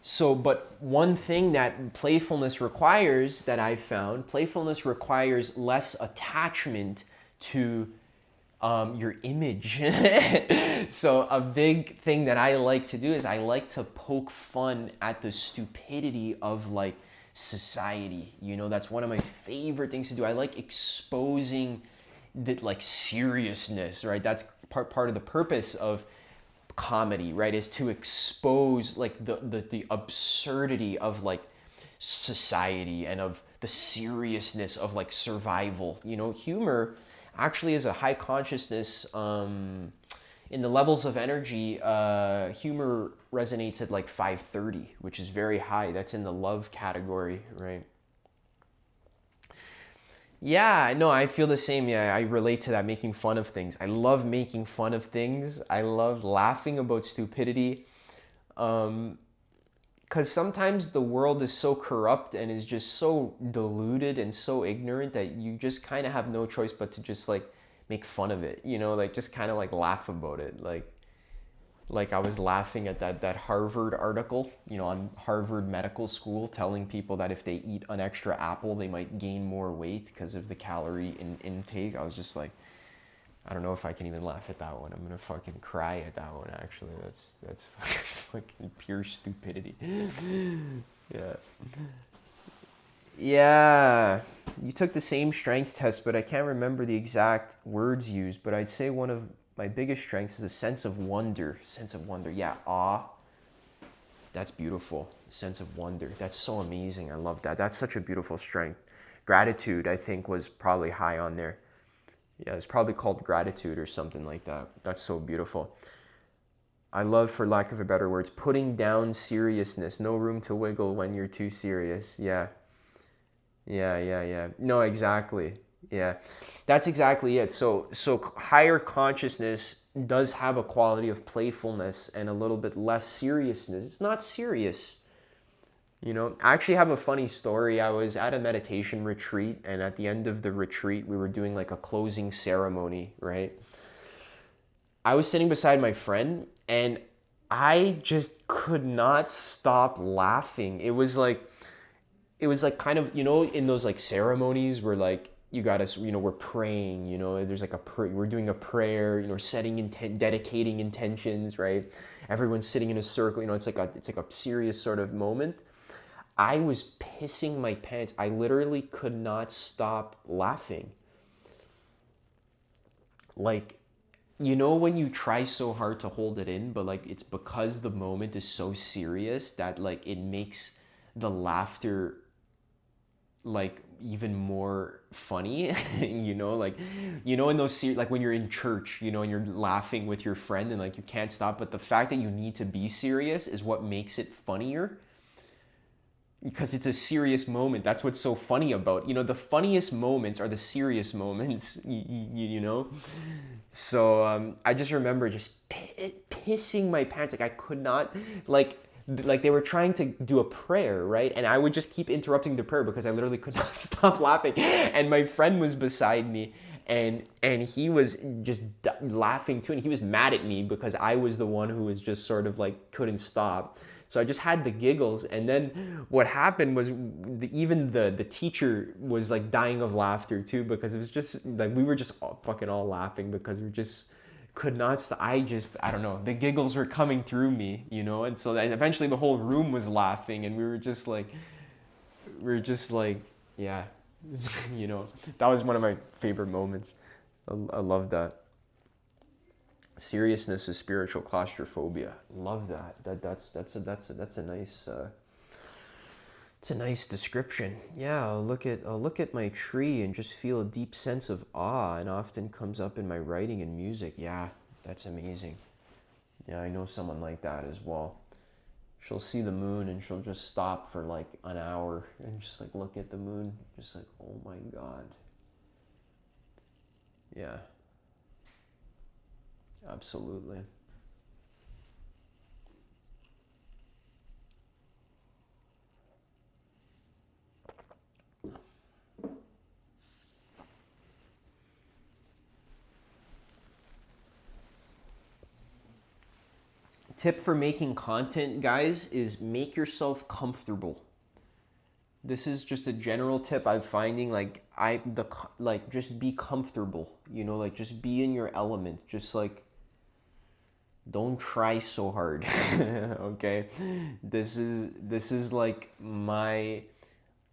So, but one thing that playfulness requires that I've found, playfulness requires less attachment to your image. So, a big thing that I like to do is I like to poke fun at the stupidity of like society. You know, that's one of my favorite things to do. I like exposing the like seriousness, right? That's part of the purpose of comedy, right, is to expose like the absurdity of like society and of the seriousness of like survival. You know, humor actually is a high consciousness in the levels of energy. Humor resonates at like 530, which is very high. That's in the love category, right? Yeah, no, I feel the same. Yeah, I relate to that, making fun of things. I love making fun of things. I love laughing about stupidity. Um, because sometimes the world is so corrupt and is just so deluded and so ignorant that you just kind of have no choice but to just like make fun of it, you know, like just kind of like laugh about it. Like I was laughing at that Harvard article, you know, on Harvard Medical School, telling people that if they eat an extra apple, they might gain more weight because of the calorie intake. I was just like, I don't know if I can even laugh at that one. I'm gonna fucking cry at that one. Actually, that's fucking pure stupidity. Yeah. Yeah. You took the same strengths test, but I can't remember the exact words used. But I'd say one of my biggest strengths is a sense of wonder. Sense of wonder. Yeah. Awe. That's beautiful. Sense of wonder. That's so amazing. I love that. That's such a beautiful strength. Gratitude, I think, was probably high on there. Yeah, it's probably called gratitude or something like that. That's so beautiful. I love, for lack of a better words, putting down seriousness. No room to wiggle when you're too serious. Yeah. Yeah. No, exactly. Yeah. That's exactly it. So higher consciousness does have a quality of playfulness and a little bit less seriousness. It's not serious. You know, I actually have a funny story. I was at a meditation retreat, and at the end of the retreat, we were doing like a closing ceremony, right? I was sitting beside my friend, and I just could not stop laughing. It was like kind of, you know, in those like ceremonies where like you gotta, you know, we're praying, you know, there's like we're doing a prayer, you know, setting intent, dedicating intentions, right? Everyone's sitting in a circle, you know, it's like a serious sort of moment. I was pissing my pants. I literally could not stop laughing. Like, you know, when you try so hard to hold it in, but like it's because the moment is so serious that like it makes the laughter like even more funny. You know, like, you know, in those like when you're in church, you know, and you're laughing with your friend and like you can't stop, but the fact that you need to be serious is what makes it funnier, because it's a serious moment. That's what's so funny about, you know, the funniest moments are the serious moments. You know. So I just remember just pissing my pants. Like I could not, like they were trying to do a prayer, right? And I would just keep interrupting the prayer because I literally could not stop laughing. And my friend was beside me, and he was just laughing too, and he was mad at me because I was the one who was just sort of like couldn't stop. So I just had the giggles, and then what happened was even the teacher was like dying of laughter too, because it was just like we were just fucking all laughing because we just could not stop. I don't know, the giggles were coming through me, you know, and so then eventually the whole room was laughing, and we were just like yeah, you know, that was one of my favorite moments. I love that. Seriousness is spiritual claustrophobia. Love that. That's a nice it's a nice description. Yeah, I'll look at my tree and just feel a deep sense of awe, and often comes up in my writing and music. Yeah, that's amazing. Yeah, I know someone like that as well. She'll see the moon and she'll just stop for like an hour and just like look at the moon, just like, oh my god. Yeah, absolutely. Tip for making content, guys, is make yourself comfortable. This is just a general tip I'm finding. Like like just be comfortable. You know, like just be in your element. Just like don't try so hard. Okay, this is like my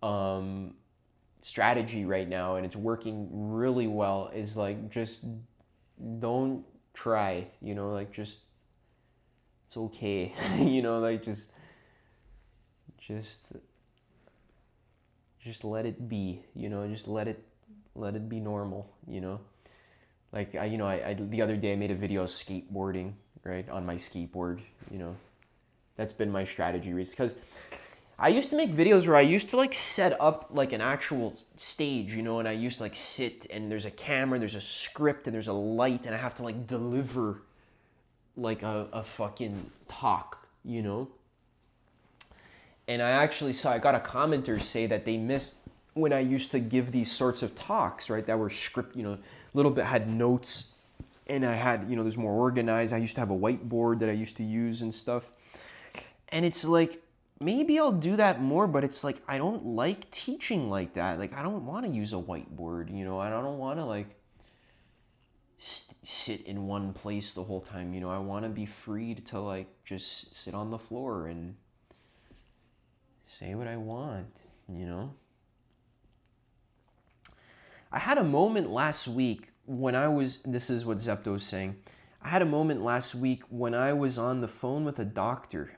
um strategy right now, and it's working really well. Is like just don't try. You know, like just it's okay. You know, like just just let it be. You know, just let it be normal. You know, like I the other day I made a video of skateboarding, right, on my skateboard. You know, that's been my strategy because I used to make videos where I used to like set up like an actual stage, you know, and I used to like sit and there's a camera, there's a script, and there's a light, and I have to like deliver like a fucking talk, you know. And I actually saw, I got a commenter say that they missed when I used to give these sorts of talks, right, that were script, you know, a little bit had notes, and I had, you know, there's more organized. I used to have a whiteboard that I used to use and stuff. And it's like, maybe I'll do that more, but it's like, I don't like teaching like that. Like, I don't want to use a whiteboard, you know, I don't want to like sit in one place the whole time, you know. I want to be free to like just sit on the floor and say what I want, you know? I had a moment last week when this is what Zepto was saying. I had a moment last week when I was on the phone with a doctor.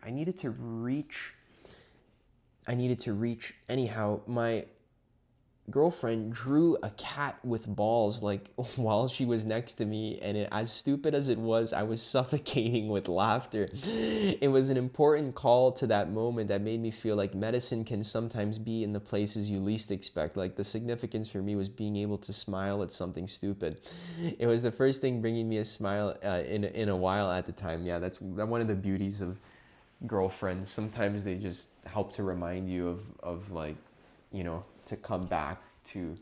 Anyhow, my girlfriend drew a cat with balls like while she was next to me, and as stupid as it was, I was suffocating with laughter. It was an important call to that moment that made me feel like medicine can sometimes be in the places you least expect. Like the significance for me was being able to smile at something stupid. It was the first thing bringing me a smile in a while at the time. Yeah, that's one of the beauties of girlfriends. Sometimes they just help to remind you of like, you know, to come back to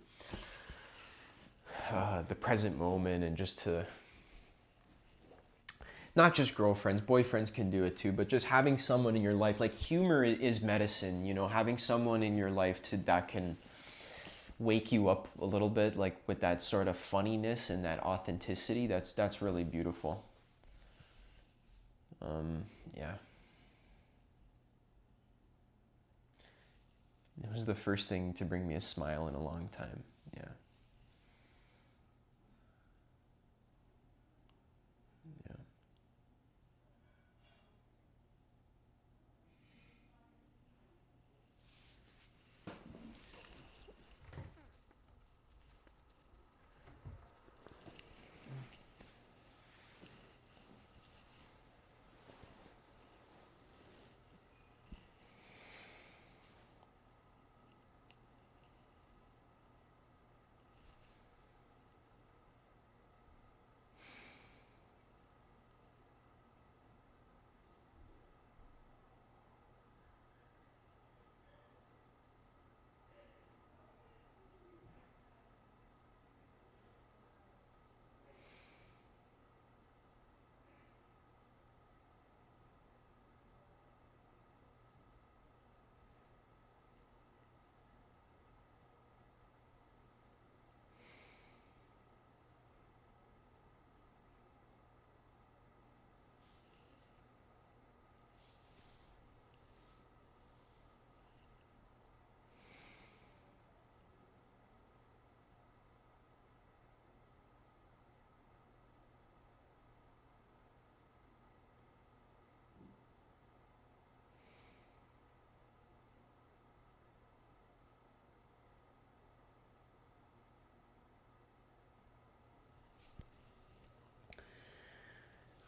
the present moment, and just to not just girlfriends, boyfriends can do it too, but just having someone in your life. Like humor is medicine, you know, having someone in your life that can wake you up a little bit, like with that sort of funniness and that authenticity. That's really beautiful. Yeah, it was the first thing to bring me a smile in a long time. Yeah. Yeah.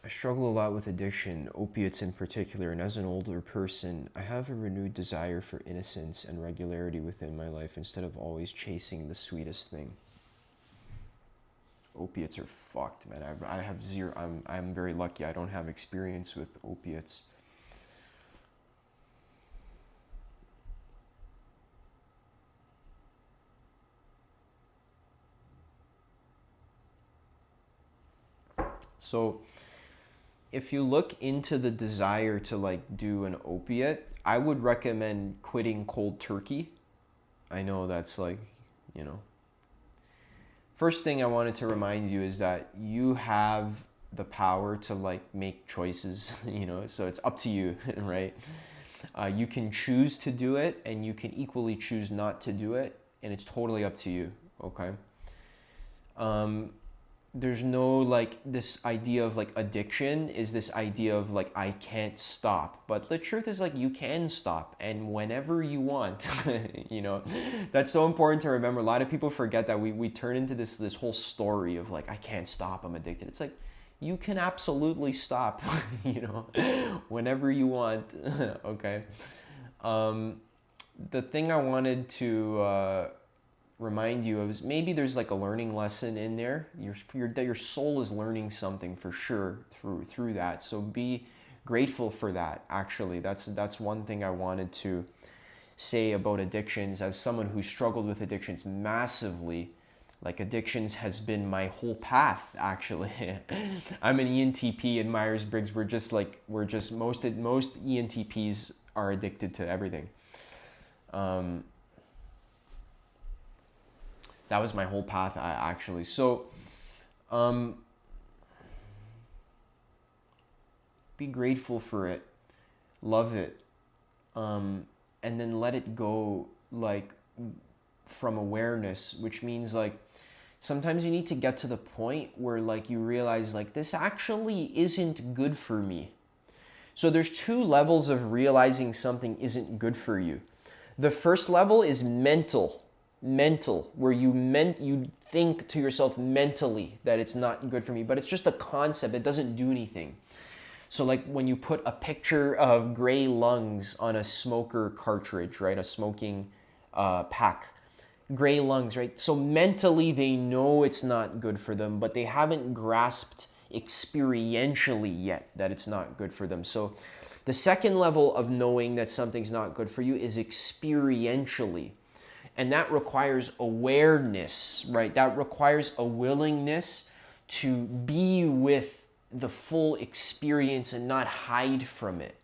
I struggle a lot with addiction, opiates in particular, and as an older person, I have a renewed desire for innocence and regularity within my life instead of always chasing the sweetest thing. Opiates are fucked, man. I have zero. I'm very lucky. I don't have experience with opiates. So if you look into the desire to like do an opiate, I would recommend quitting cold turkey. I know that's like, you know. First thing I wanted to remind you is that you have the power to like make choices, you know, so it's up to you, right? You can choose to do it and you can equally choose not to do it, and it's totally up to you, okay? There's no like this idea of like addiction is this idea of like I can't stop, but the truth is like you can stop and whenever you want. You know, that's so important to remember. A lot of people forget that we turn into this whole story of like I can't stop, I'm addicted. It's like you can absolutely stop. You know, whenever you want. Okay. The thing I wanted to remind you of is maybe there's like a learning lesson in there. Your soul is learning something for sure through that. So be grateful for that. Actually, that's one thing I wanted to say about addictions as someone who struggled with addictions massively. Like addictions has been my whole path actually. I'm an ENTP in Myers-Briggs. We're just most ENTPs are addicted to everything. That was my whole path actually. So be grateful for it, love it, and then let it go like from awareness, which means like sometimes you need to get to the point where like you realize like this actually isn't good for me. So there's two levels of realizing something isn't good for you. The first level is mental, where you think to yourself mentally that it's not good for me, but it's just a concept. It doesn't do anything. So like when you put a picture of gray lungs on a smoker cartridge, right? A smoking pack, gray lungs, right? So mentally they know it's not good for them, but they haven't grasped experientially yet that it's not good for them. So the second level of knowing that something's not good for you is experientially. And that requires awareness, right? That requires a willingness to be with the full experience and not hide from it.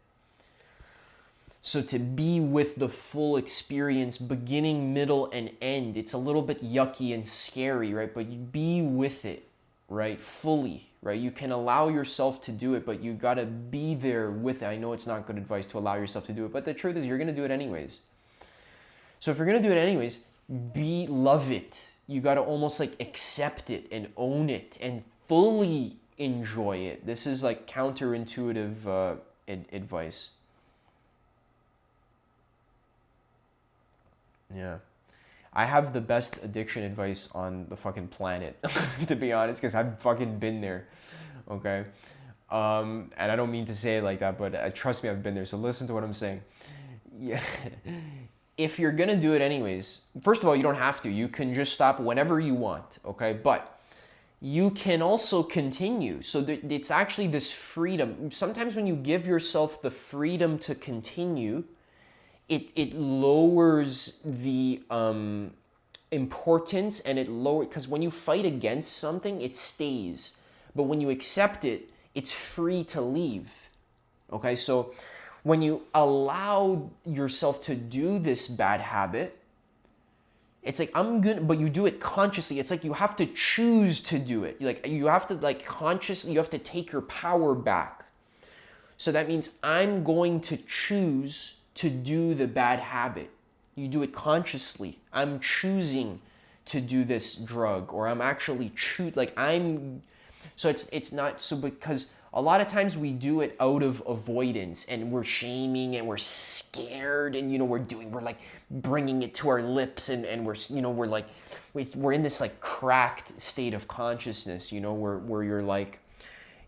So to be with the full experience, beginning, middle, and end, it's a little bit yucky and scary, right? But you be with it, right? Fully, right? You can allow yourself to do it, but you gotta be there with it. I know it's not good advice to allow yourself to do it, but the truth is you're gonna do it anyways. So if you're gonna do it anyways, love it. You gotta almost like accept it and own it and fully enjoy it. This is like counterintuitive advice. Yeah. I have the best addiction advice on the fucking planet, to be honest, because I've fucking been there. Okay. And I don't mean to say it like that, but trust me, I've been there. So listen to what I'm saying. Yeah. If you're gonna do it anyways, first of all, you don't have to. You can just stop whenever you want, okay? But you can also continue. So it's actually this freedom. Sometimes when you give yourself the freedom to continue, it lowers the importance, and it lowers, because when you fight against something, it stays. But when you accept it, it's free to leave, okay? So when you allow yourself to do this bad habit, it's like, I'm good, but you do it consciously. It's like you have to choose to do it. Like you have to like consciously, you have to take your power back. So that means I'm going to choose to do the bad habit. You do it consciously. I'm choosing to do this drug, or I'm actually so it's not so, because a lot of times we do it out of avoidance and we're shaming and we're scared and, you know, we're like bringing it to our lips and we're, you know, we're in this like cracked state of consciousness, you know, where you're like,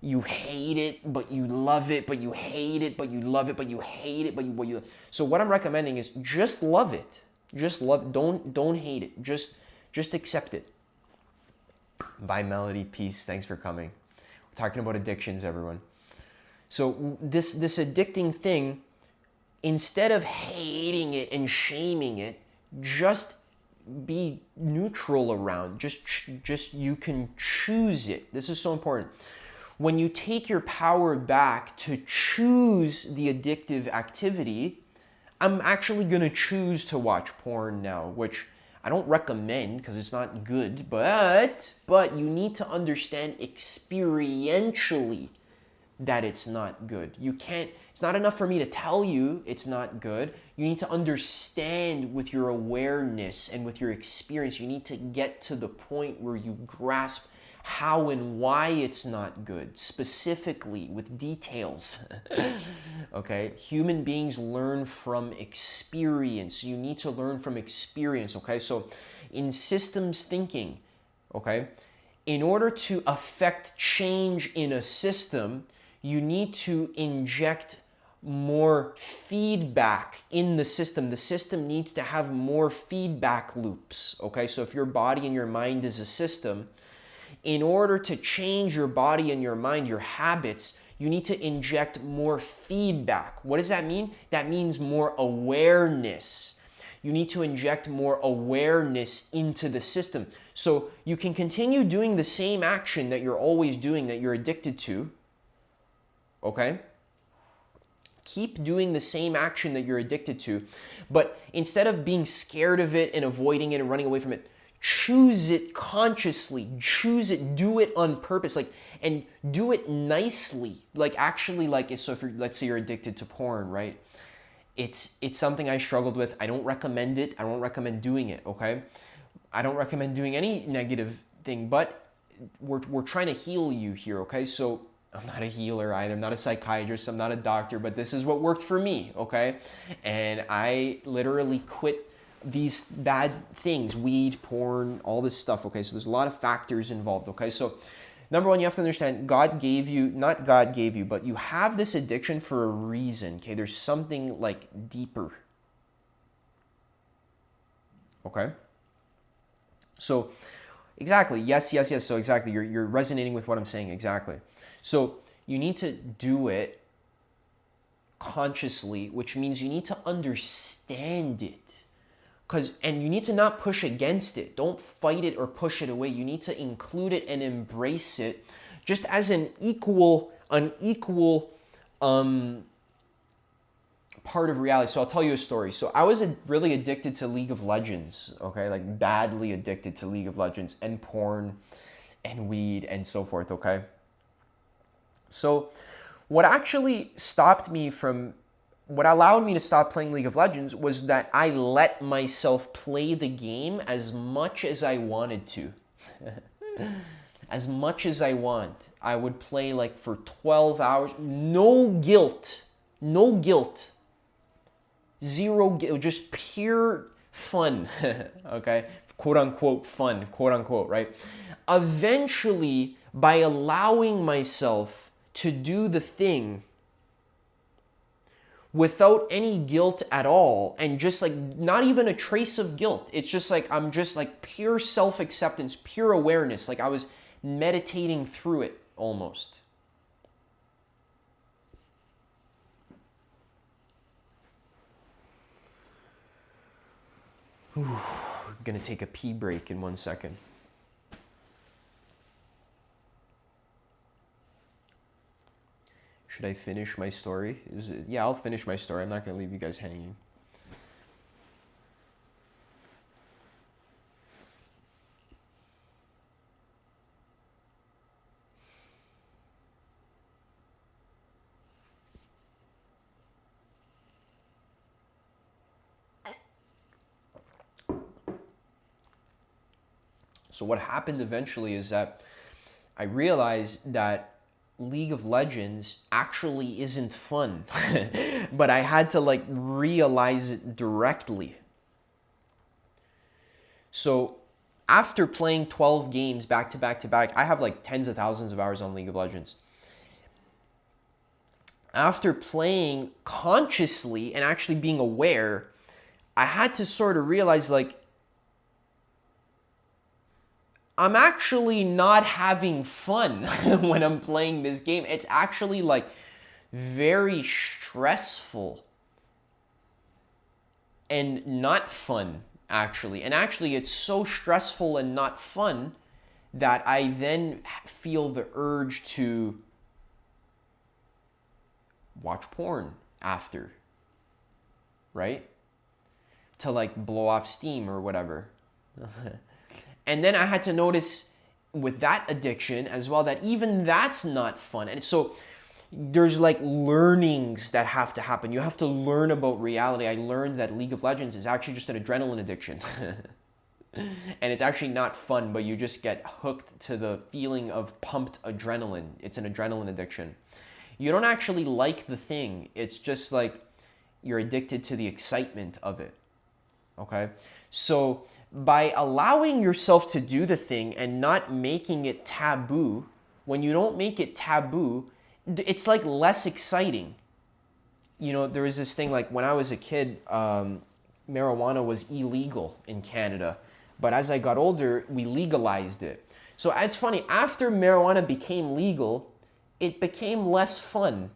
you hate it, but you love it, but you hate it, but you love it, but you hate it, but you. So what I'm recommending is just love it. Just love, don't hate it. Just accept it. Bye, Melody. Peace. Thanks for coming. We're talking about addictions, everyone. So this addicting thing, instead of hating it and shaming it, just be neutral around. Just you can choose it. This is so important. When you take your power back to choose the addictive activity, I'm actually going to choose to watch porn now, which I don't recommend because it's not good, but you need to understand experientially that it's not good. You can't, it's not enough for me to tell you it's not good. You need to understand with your awareness and with your experience. You need to get to the point where you grasp how and why it's not good, specifically with details. Okay? Human beings learn from experience. You need to learn from experience, okay? So in systems thinking, okay, in order to affect change in a system, you need to inject more feedback in the system. The system needs to have more feedback loops, okay? So if your body and your mind is a system, in order to change your body and your mind, your habits, you need to inject more feedback. What does that mean? That means more awareness. You need to inject more awareness into the system. So you can continue doing the same action that you're always doing, that you're addicted to, okay? Keep doing the same action that you're addicted to, but instead of being scared of it and avoiding it and running away from it, choose it consciously. Choose it. Do it on purpose. And do it nicely. Actually, so if let's say you're addicted to porn, right? It's something I struggled with. I don't recommend it. I don't recommend doing it. Okay, I don't recommend doing any negative thing. But we're trying to heal you here. Okay, so I'm not a healer either. I'm not a psychiatrist. I'm not a doctor. But this is what worked for me. Okay, and I literally quit these bad things, weed, porn, all this stuff, okay? So there's a lot of factors involved, okay? So number one, you have to understand God gave you, not God gave you, but you have this addiction for a reason, okay? There's something deeper, okay? So exactly, yes. So exactly, you're resonating with what I'm saying, exactly. So you need to do it consciously, which means you need to understand it. And you need to not push against it. Don't fight it or push it away. You need to include it and embrace it just as an equal part of reality. So I'll tell you a story. So I was really addicted to League of Legends, okay? Badly addicted to League of Legends and porn and weed and so forth, okay? So what allowed me to stop playing League of Legends was that I let myself play the game as much as I wanted to. As much as I want. I would play for 12 hours. No guilt. Zero guilt. Just pure fun. Okay? Quote unquote fun. Quote unquote, right? Eventually, by allowing myself to do the thing without any guilt at all, and just not even a trace of guilt. It's just I'm just pure self-acceptance, pure awareness. I was meditating through it almost. I'm gonna take a pee break in 1 second. Should I finish my story? Yeah, I'll finish my story. I'm not going to leave you guys hanging. So what happened eventually is that I realized that League of Legends actually isn't fun. But I had to realize it directly. So after playing 12 games back to back to back, I have tens of thousands of hours on League of Legends. After playing consciously and actually being aware, I had to sort of realize I'm actually not having fun when I'm playing this game. It's actually like very stressful and not fun, actually. And actually, it's so stressful and not fun that I then feel the urge to watch porn after, right? To like blow off steam or whatever. And then I had to notice with that addiction as well that even that's not fun. And so there's like learnings that have to happen. You have to learn about reality. I learned that League of Legends is actually just an adrenaline addiction. And it's actually not fun, but you just get hooked to the feeling of pumped adrenaline. It's an adrenaline addiction. You don't actually like the thing. It's just like you're addicted to the excitement of it. Okay? So by allowing yourself to do the thing and not making it taboo, when you don't make it taboo, it's like less exciting. You know, there was this thing like when I was a kid, marijuana was illegal in Canada. But as I got older, we legalized it. So it's funny, after marijuana became legal, it became less fun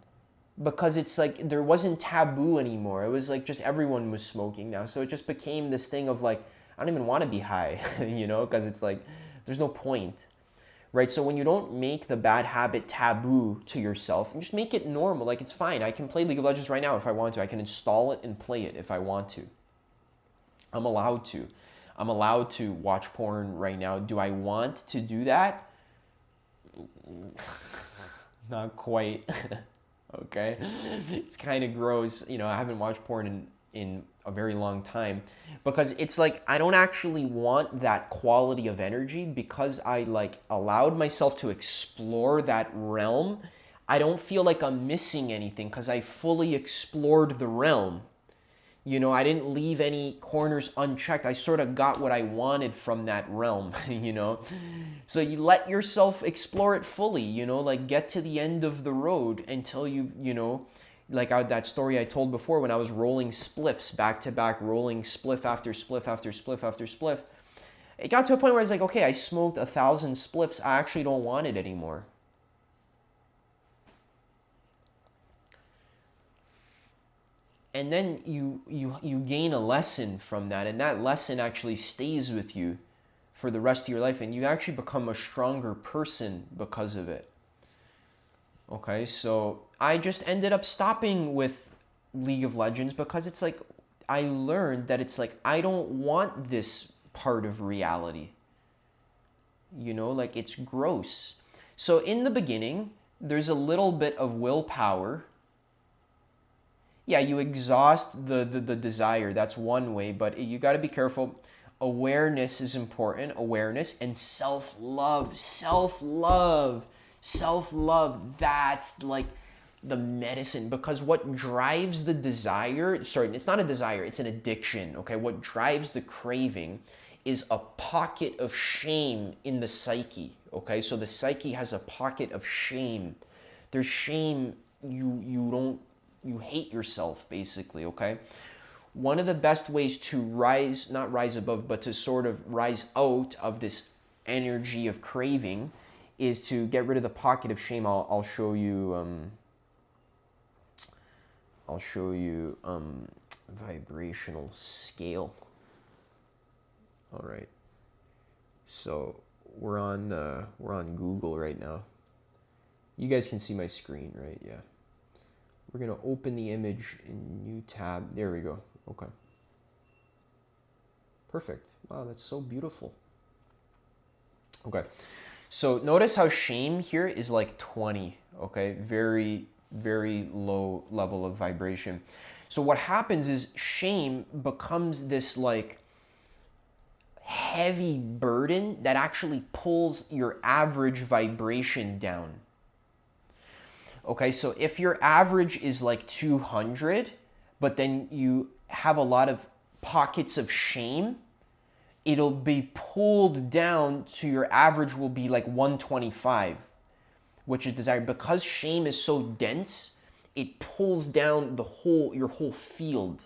because it's like there wasn't taboo anymore. It was like just everyone was smoking now. So it just became this thing of like, I don't even want to be high, you know, because it's like, there's no point, right? So when you don't make the bad habit taboo to yourself, and just make it normal, like it's fine. I can play League of Legends right now if I want to. I can install it and play it if I want to. I'm allowed to. I'm allowed to watch porn right now. Do I want to do that? Not quite. Okay? It's kind of gross. You know, I haven't watched porn in a very long time because it's like I don't actually want that quality of energy because I like allowed myself to explore that realm. I don't feel like I'm missing anything because I fully explored the realm. You know, I didn't leave any corners unchecked. I sort of got what I wanted from that realm, you know? So you let yourself explore it fully, you know, like get to the end of the road until you know, like that story I told before when I was rolling spliffs back to back, rolling spliff after spliff after spliff after spliff. It got to a point where I was like, okay, I smoked 1,000 spliffs. I actually don't want it anymore. And then you gain a lesson from that, and that lesson actually stays with you for the rest of your life, and you actually become a stronger person because of it. Okay, so I just ended up stopping with League of Legends because it's like I learned that it's like I don't want this part of reality. You know, like it's gross. So in the beginning, there's a little bit of willpower. Yeah, you exhaust the desire. That's one way, but you got to be careful. Awareness is important. Awareness and self-love. Self-love. Self-love. That's like the medicine because what drives the desire, sorry, it's not a desire, it's an addiction, okay? What drives the craving is a pocket of shame in the psyche, okay? So the psyche has a pocket of shame. There's shame, you hate yourself basically, okay? One of the best ways to not rise above, but to sort of rise out of this energy of craving is to get rid of the pocket of shame. I'll show you vibrational scale. All right. So we're on Google right now. You guys can see my screen, right? Yeah. We're gonna open the image in new tab. There we go. Okay. Perfect. Wow, that's so beautiful. Okay. So notice how shame here is like 20. Okay. Very, very low level of vibration. So what happens is shame becomes this like heavy burden that actually pulls your average vibration down. Okay, so if your average is like 200, but then you have a lot of pockets of shame, it'll be pulled down to your average will be like 125, which is desired. Because shame is so dense, it pulls down your whole field.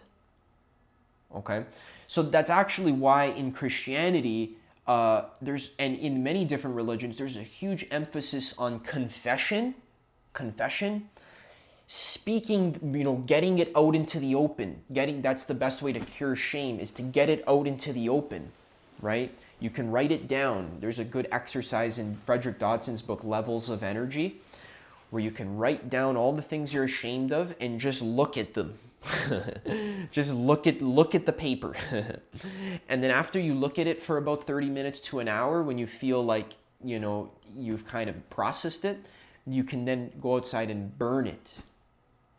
Okay, so that's actually why in Christianity, and in many different religions, there's a huge emphasis on confession, speaking, getting it out into the open. That's the best way to cure shame, is to get it out into the open, right? You can write it down. There's a good exercise in Frederick Dodson's book, Levels of Energy, where you can write down all the things you're ashamed of and just look at them. Just look at the paper. And then after you look at it for about 30 minutes to an hour, when you feel like, you've kind of processed it, you can then go outside and burn it.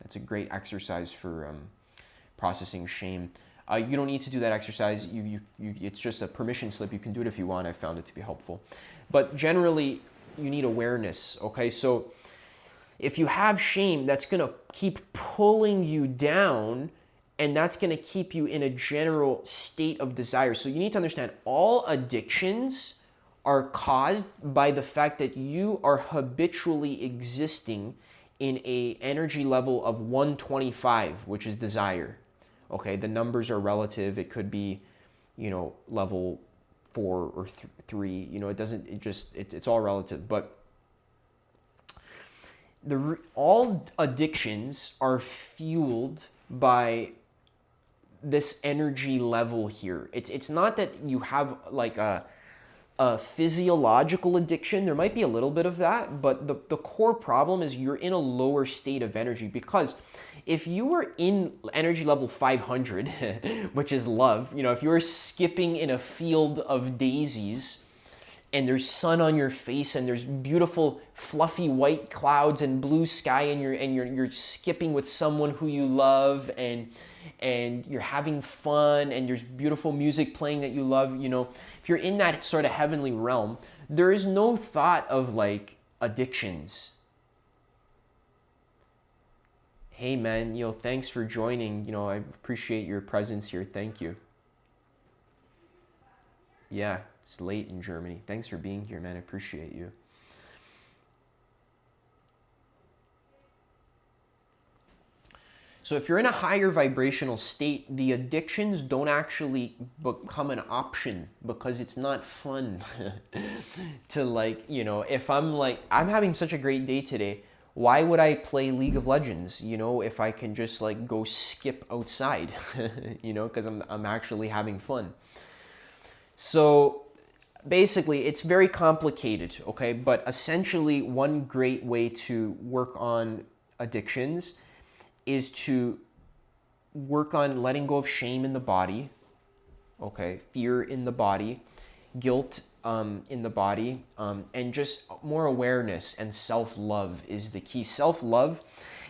That's a great exercise for processing shame. You don't need to do that exercise. It's just a permission slip. You can do it if you want. I found it to be helpful. But generally, you need awareness, okay? So if you have shame, that's going to keep pulling you down, and that's going to keep you in a general state of desire. So you need to understand all addictions are caused by the fact that you are habitually existing in a energy level of 125, which is desire. Okay, the numbers are relative. It could be, level 4 or 3. It's all relative. But all addictions are fueled by this energy level here. It's not that you have like a physiological addiction. There might be a little bit of that, but the core problem is you're in a lower state of energy. Because if you were in energy level 500, which is love, if you were skipping in a field of daisies and there's sun on your face and there's beautiful fluffy white clouds and blue sky, and you're skipping with someone who you love, and you're having fun, and there's beautiful music playing that you love, if you're in that sort of heavenly realm, there is no thought of like addictions. Hey man, thanks for joining. I appreciate your presence here. Thank you. Yeah, it's late in Germany. Thanks for being here, man. I appreciate you. So if you're in a higher vibrational state, the addictions don't actually become an option, because it's not fun to if I'm having such a great day today, why would I play League of Legends, if I can just go skip outside, because I'm actually having fun. So basically, it's very complicated, okay? But essentially, one great way to work on addictions is to work on letting go of shame in the body, okay? Fear in the body, guilt in the body, and just more awareness and self-love is the key. Self-love,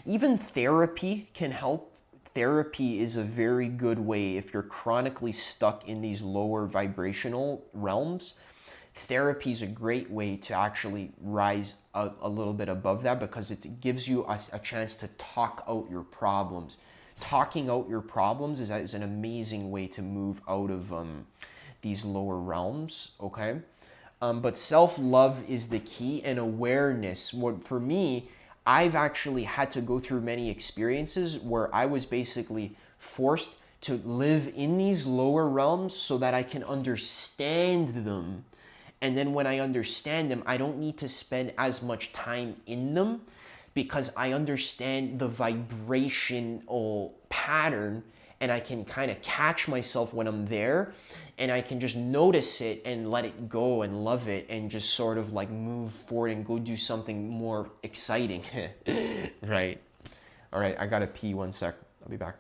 even therapy can help. Therapy is a very good way if you're chronically stuck in these lower vibrational realms. Therapy is a great way to actually rise a little bit above that, because it gives you a chance to talk out your problems. Talking out your problems is an amazing way to move out of these lower realms, okay? But self-love is the key, and awareness. For me, I've actually had to go through many experiences where I was basically forced to live in these lower realms so that I can understand them. And then when I understand them, I don't need to spend as much time in them, because I understand the vibrational pattern, and I can kind of catch myself when I'm there, and I can just notice it and let it go and love it, and just sort of move forward and go do something more exciting. Right. All right, I gotta pee 1 sec. I'll be back.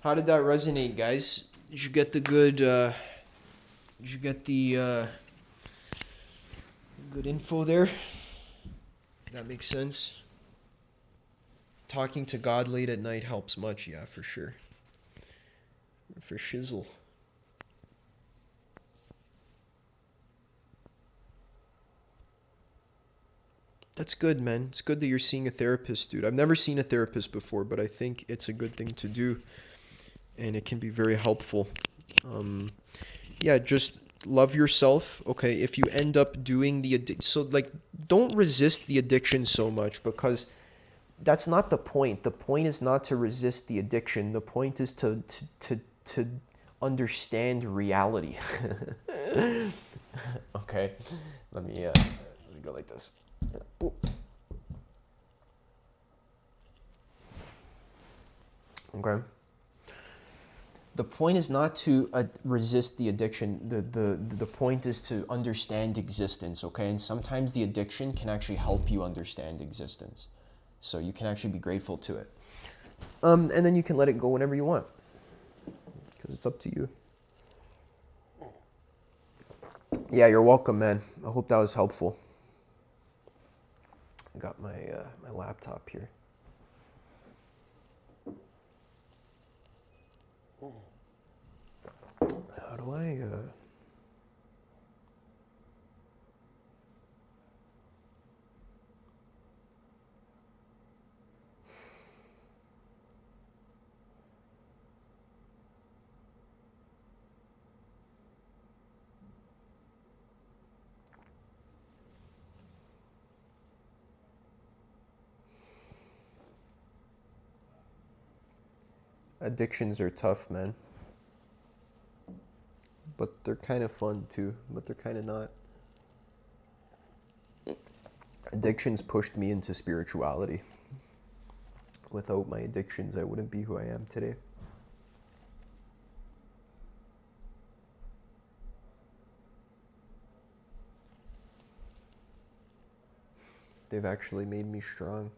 How did that resonate, guys? Did you get the good? Did you get the good info there? That makes sense. Talking to God late at night helps much, yeah, for sure. For shizzle. That's good, man. It's good that you're seeing a therapist, dude. I've never seen a therapist before, but I think it's a good thing to do, and it can be very helpful. Yeah, just love yourself. Okay, if you end up doing don't resist the addiction so much, because that's not the point. The point is not to resist the addiction. The point is to understand reality. Okay, let me go like this. Ooh. Okay. The point is not to resist the addiction. The point is to understand existence, okay? And sometimes the addiction can actually help you understand existence. So you can actually be grateful to it. And then you can let it go whenever you want, because it's up to you. Yeah, you're welcome, man. I hope that was helpful. I got my my laptop here. How do I Addictions are tough, man. But they're kind of fun too, but they're kind of not. Addictions pushed me into spirituality. Without my addictions, I wouldn't be who I am today. They've actually made me strong.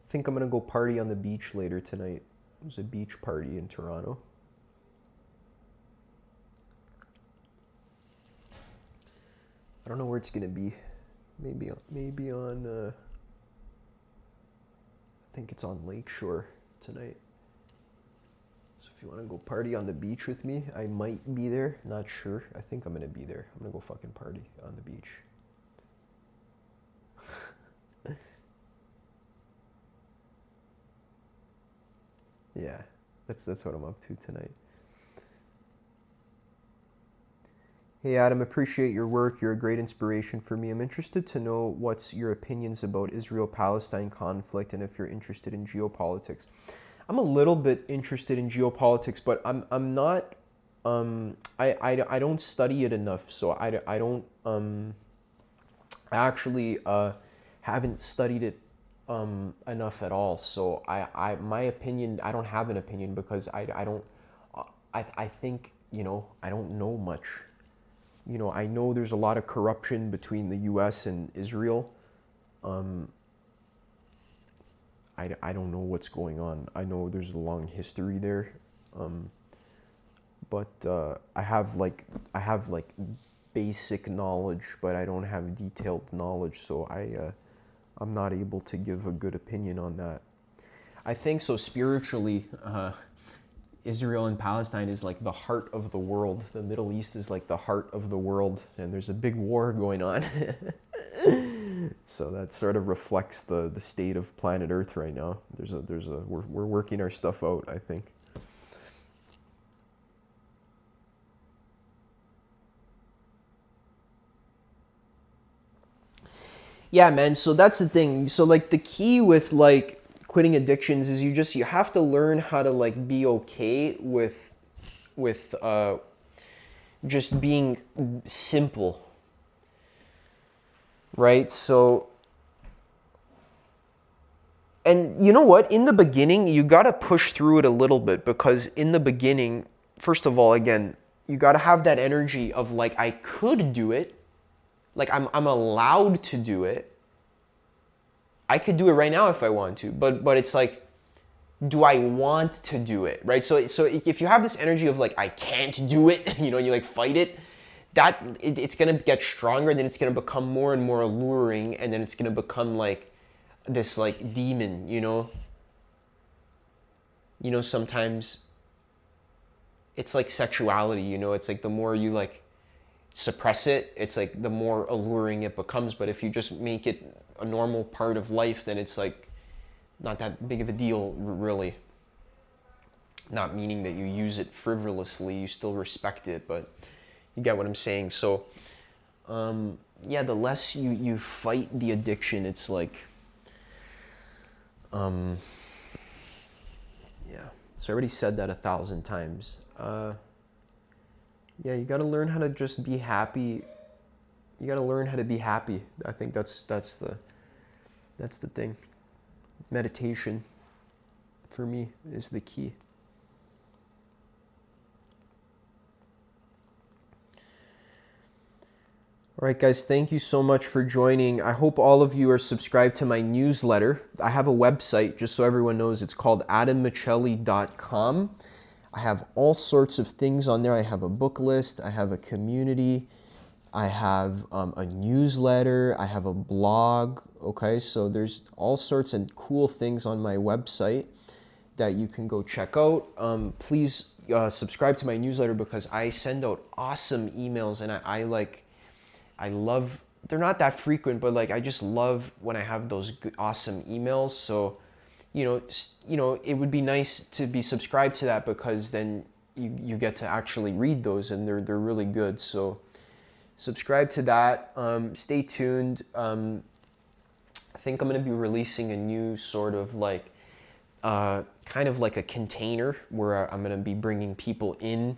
I think I'm gonna go party on the beach later tonight. There's a beach party in Toronto. I don't know where it's gonna be. Maybe on I think it's on Lakeshore tonight. So if you want to go party on the beach with me, I might be there. Not sure. I think I'm gonna be there. I'm gonna go fucking party on the beach. Yeah, that's what I'm up to tonight. Hey Adam, appreciate your work. You're a great inspiration for me. I'm interested to know what's your opinions about Israel-Palestine conflict and if you're interested in geopolitics. I'm a little bit interested in geopolitics, but I'm not I don't study it enough, so I don't I actually haven't studied it enough at all. So my opinion, I don't have an opinion because I don't I think, I don't know much. I know there's a lot of corruption between the US and Israel. I don't know what's going on. I know there's a long history there. But I have basic knowledge, but I don't have detailed knowledge, so I'm not able to give a good opinion on that. I think so spiritually, Israel and Palestine is like the heart of the world. The Middle East is like the heart of the world, and there's a big war going on. So that sort of reflects the state of planet Earth right now. We're working our stuff out, I think. Yeah, man. So that's the thing. So like the key with like quitting addictions is you have to learn how to like be okay with just being simple. Right? So and you know what? In the beginning, you got to push through it a little bit, because in the beginning, first of all, again, you got to have that energy of like, I could do it, Like I'm allowed to do it. I could do it right now if I want to, but it's like, do I want to do it, right? So if you have this energy of like I can't do it, you like fight it, it's gonna get stronger, then it's gonna become more and more alluring, and then it's gonna become like this like demon, sometimes it's like sexuality, it's like the more you like suppress it, it's like the more alluring it becomes. But if you just make it a normal part of life, then it's like not that big of a deal, really. Not meaning that you use it frivolously, you still respect it, but you get what I'm saying. So yeah, the less you fight the addiction, it's like yeah, so I already said that 1,000 times. Yeah, you got to learn how to just be happy. You got to learn how to be happy. I think that's the thing. Meditation for me is the key. All right, guys, thank you so much for joining. I hope all of you are subscribed to my newsletter. I have a website, just so everyone knows. It's called adammichelli.com. I have all sorts of things on there. I have a book list. I have a community. I have a newsletter. I have a blog. Okay, so there's all sorts of cool things on my website that you can go check out. Please subscribe to my newsletter because I send out awesome emails, and I love, they're not that frequent, but like I just love when I have those good, awesome emails. So, it would be nice to be subscribed to that because then you get to actually read those, and they're really good. So subscribe to that. Stay tuned. I think I'm going to be releasing a new sort of like kind of like a container where I'm going to be bringing people in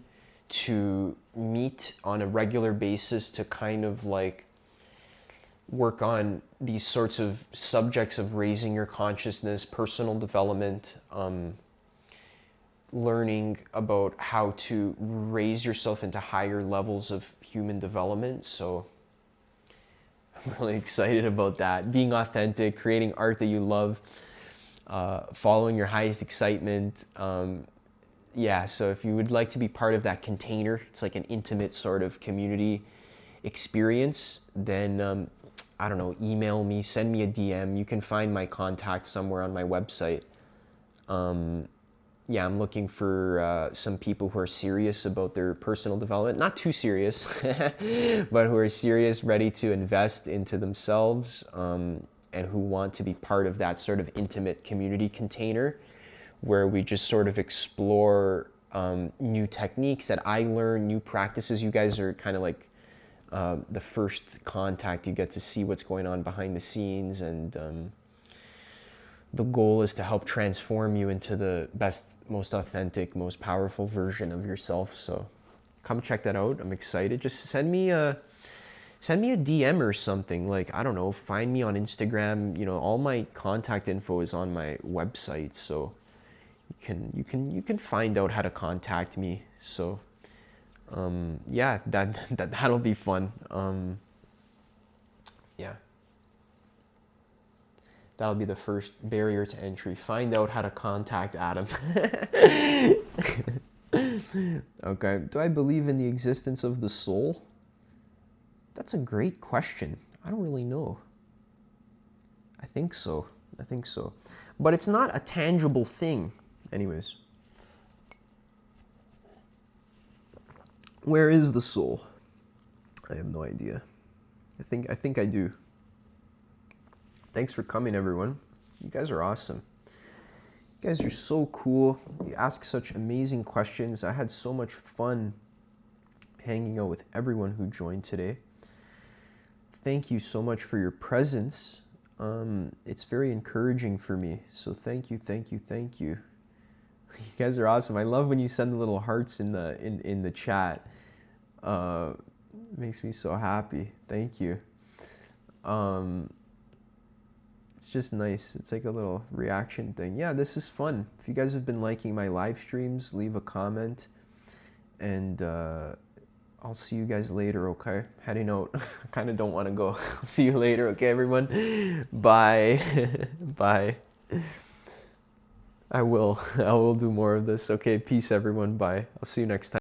to meet on a regular basis to kind of like work on these sorts of subjects of raising your consciousness, personal development, learning about how to raise yourself into higher levels of human development. So I'm really excited about that. Being authentic, creating art that you love, following your highest excitement. Yeah, so if you would like to be part of that container, it's like an intimate sort of community experience, then I don't know, email me, send me a DM. You can find my contact somewhere on my website. Yeah, I'm looking for some people who are serious about their personal development. Not too serious, but who are serious, ready to invest into themselves, and who want to be part of that sort of intimate community container where we just sort of explore new techniques that I learn, new practices. You guys are kind of like the first contact. You get to see what's going on behind the scenes, and the goal is to help transform you into the best, most authentic, most powerful version of yourself. So come check that out. I'm excited. Just send me a DM or something. Like, I don't know, find me on Instagram. All my contact info is on my website, so you can find out how to contact me. So yeah, that'll be fun. Yeah, that'll be the first barrier to entry. Find out how to contact Adam. Okay, do I believe in the existence of the soul? That's a great question. I don't really know. I think so. But it's not a tangible thing. Anyways, where is the soul? I have no idea. I think I do. Thanks for coming, everyone. You guys are awesome. You guys are so cool. You ask such amazing questions. I had so much fun hanging out with everyone who joined today. Thank you so much for your presence. It's very encouraging for me. So thank you. You guys are awesome. I love when you send the little hearts in the chat. Makes me so happy. Thank you. It's just nice. It's like a little reaction thing. Yeah, this is fun. If you guys have been liking my live streams, leave a comment, and I'll see you guys later, okay? Heading out. I kind of don't want to go. See you later, okay, everyone? Bye. Bye. I will do more of this. Okay, peace, everyone. Bye. I'll see you next time.